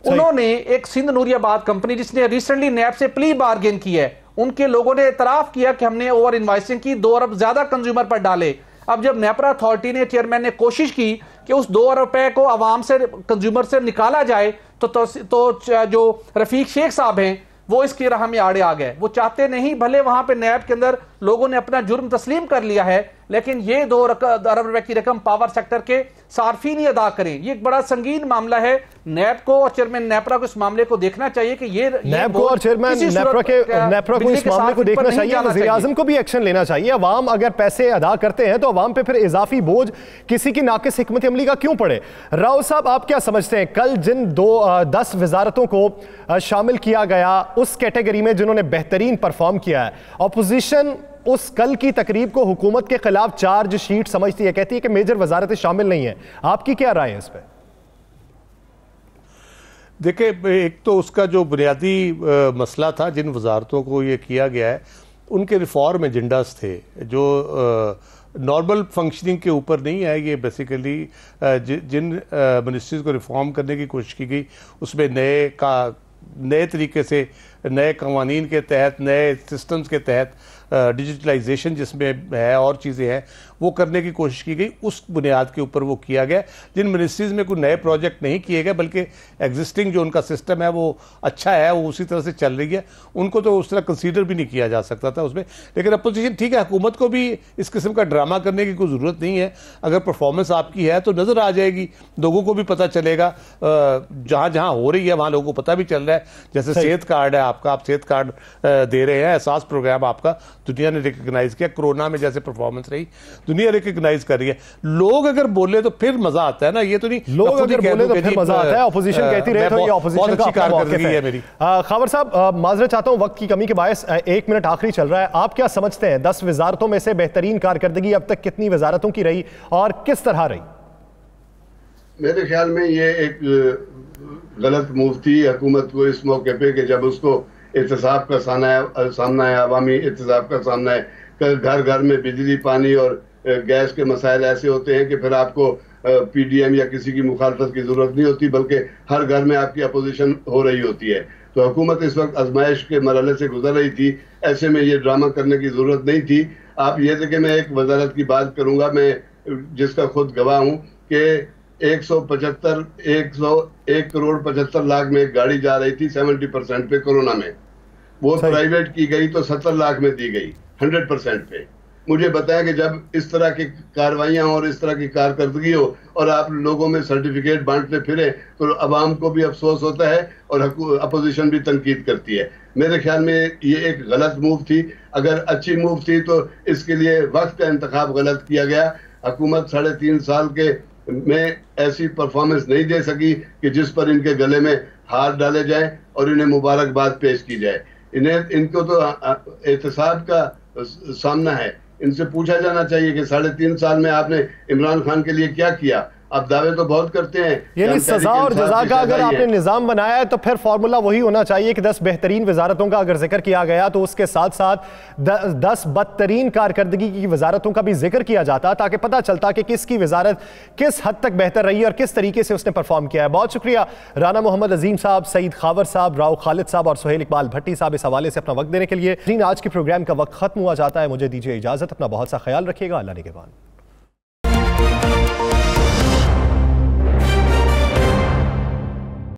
उन्होंने एक सिंध नूरियाबाद कंपनी जिसने रिसेंटली नैब से प्ली बार्गेन की है, उनके लोगों ने इतराफ किया कि हमने ओवर इन्वाइसिंग की, 2 अरब ज्यादा कंज्यूमर पर डाले। अब जब नेपरा अथॉरिटी ने, चेयरमैन ने कोशिश की कि उस 2 अरब रुपए को आवाम से, कंज्यूमर से निकाला जाए, तो जो रफीक शेख साहब हैं वो इसकी राह में आड़े आ गए। वो चाहते नहीं, भले वहां पे नैब के अंदर लोगों ने अपना जुर्म तस्लीम कर लिया है, लेकिन ये 2 अरब रुपए की रकम पावर सेक्टर के सार्फिन ही अदा करें। ये एक बड़ा संगीन मामला है। नैब को और चेयरमैन नेपरा को इस मामले को देखना चाहिए कि ये नैब को और चेयरमैन नेपरा को इस मामले को देखना चाहिए। वज़ीर आज़म को भी एक्शन लेना चाहिए। अवाम अगर पैसे अदा करते हैं तो अवाम पे फिर इजाफी बोझ किसी की नाकिस हिकमत अमली का क्यों पड़े? राव साहब, आप क्या समझते हैं, कल जिन 10 वजारतों को शामिल किया गया उस कैटेगरी में जिन्होंने बेहतरीन परफॉर्म किया है, अपोजिशन उस कल की तकरीब को हुकूमत के खिलाफ चार्ज शीट समझती है, कहती है कि मेजर वजारतें शामिल नहीं है। आपकी क्या राय है इस पर? देखिए, एक तो उसका जो बुनियादी मसला था, जिन वजारतों को ये किया गया है उनके रिफॉर्म एजेंडास थे जो नॉर्मल फंक्शनिंग के ऊपर नहीं है। ये बेसिकली जिन मिनिस्ट्रीज को रिफॉर्म करने की कोशिश की गई उसमें नए तरीके से, नए कवानीन के तहत, नए सिस्टम्स के तहत, डिजिटलाइजेशन जिसमें है और चीज़ें हैं वो करने की कोशिश की गई। उस बुनियाद के ऊपर वो किया गया। जिन मिनिस्ट्रीज़ में कोई नए प्रोजेक्ट नहीं किए गए बल्कि एग्जिस्टिंग जो उनका सिस्टम है वो अच्छा है, वो उसी तरह से चल रही है, उनको तो उस तरह कंसीडर भी नहीं किया जा सकता था उसमें। लेकिन अपोजिशन ठीक है, हुकूमत को भी इस किस्म का ड्रामा करने की कोई ज़रूरत नहीं है। अगर परफॉर्मेंस आपकी है तो नज़र आ जाएगी, लोगों को भी पता चलेगा। जहाँ जहाँ हो रही है वहाँ लोगों को पता भी चल रहा है। जैसे सेहत कार्ड है आपका, आप सेहत कार्ड दे रहे हैं, एहसास प्रोग्राम आपका दुनिया ने रिकग्नाइज किया। कोरोना में जैसे परफॉर्मेंस रही दुनिया रिकग्नाइज कर रही है। लोग अगर बोले तो फिर मजा आता है ना, ये तो नहीं लोग अगर बोले तो फिर मजा आता है। ऑपोजिशन कहती रहे तो ये ऑपोजिशन का कारकर्दगी है मेरी। खबर साहब, माजरत चाहता हूं, वक्त की कमी के बायस 1 मिनट आखिरी चल रहा है। आप क्या समझते हैं 10 वजारतों में से बेहतरीन कारकर्दगी अब तक कितनी वजारतों की रही और किस तरह रही? मेरे ख्याल में ये एक गलत मूव थी हुकूमत को इस मौके पे कि जब उसको एहतसाब का सामना है, अवामी एहतसाब का सामना है। घर घर में बिजली, पानी और गैस के मसाइल ऐसे होते हैं कि फिर आपको पीडीएम या किसी की मुखालफत की जरूरत नहीं होती, बल्कि हर घर में आपकी अपोजिशन हो रही होती है। तो हुकूमत इस वक्त आजमाइश के मरहले से गुजर रही थी। ऐसे में ये ड्रामा करने की जरूरत नहीं थी। आप ये देखें, मैं एक वजारत की बात करूंगा, मैं जिसका खुद गवाह हूँ कि 1 करोड़ 75 लाख में एक गाड़ी जा रही थी 70% पे कोरोना में, वो प्राइवेट की गई तो 70 लाख में दी गई 100% पे। मुझे बताया कि जब इस तरह की कार्रवाइयां और इस तरह की कारकर्दगी हो और आप लोगों में सर्टिफिकेट बांटते फिरे तो अवाम को भी अफसोस होता है और अपोजिशन भी तनकीद करती है। मेरे ख्याल में ये एक गलत मूव थी। अगर अच्छी मूव थी तो इसके लिए वक्त का इंतखाब गलत किया गया। हुकूमत 3.5 साल के में ऐसी परफॉर्मेंस नहीं दे सकी कि जिस पर इनके गले में हार डाले जाए और इन्हें मुबारकबाद पेश की जाए। इनको तो एहतसाब का सामना है इनसे पूछा जाना चाहिए कि 3.5 साल में आपने इमरान खान के लिए क्या किया। आप दावे तो बहुत करते हैं, यानी सजा और जजा का अगर आपने निजाम बनाया है तो फिर फॉर्मूला वही होना चाहिए कि 10 बेहतरीन वजारतों का अगर जिक्र किया गया तो उसके साथ साथ 10 बदतरीन कारकर्दगी की वजारतों का भी जिक्र किया जाता, ताकि पता चलता कि किसकी वजारत किस हद तक बेहतर रही और किस तरीके से उसने परफॉर्म किया है। बहुत शुक्रिया राना मोहम्मद अजीम साहब, सईद खावर साहब, राव खालिद साहब और सुहेल इकबाल भट्टी साहब इस हवाले से अपना वक्त देने के लिए। आज के प्रोग्राम का वक्त खत्म हुआ जाता है, मुझे दीजिए इजाजत, अपना बहुत सा ख्याल रखिएगा, अल्लाह निगहबान।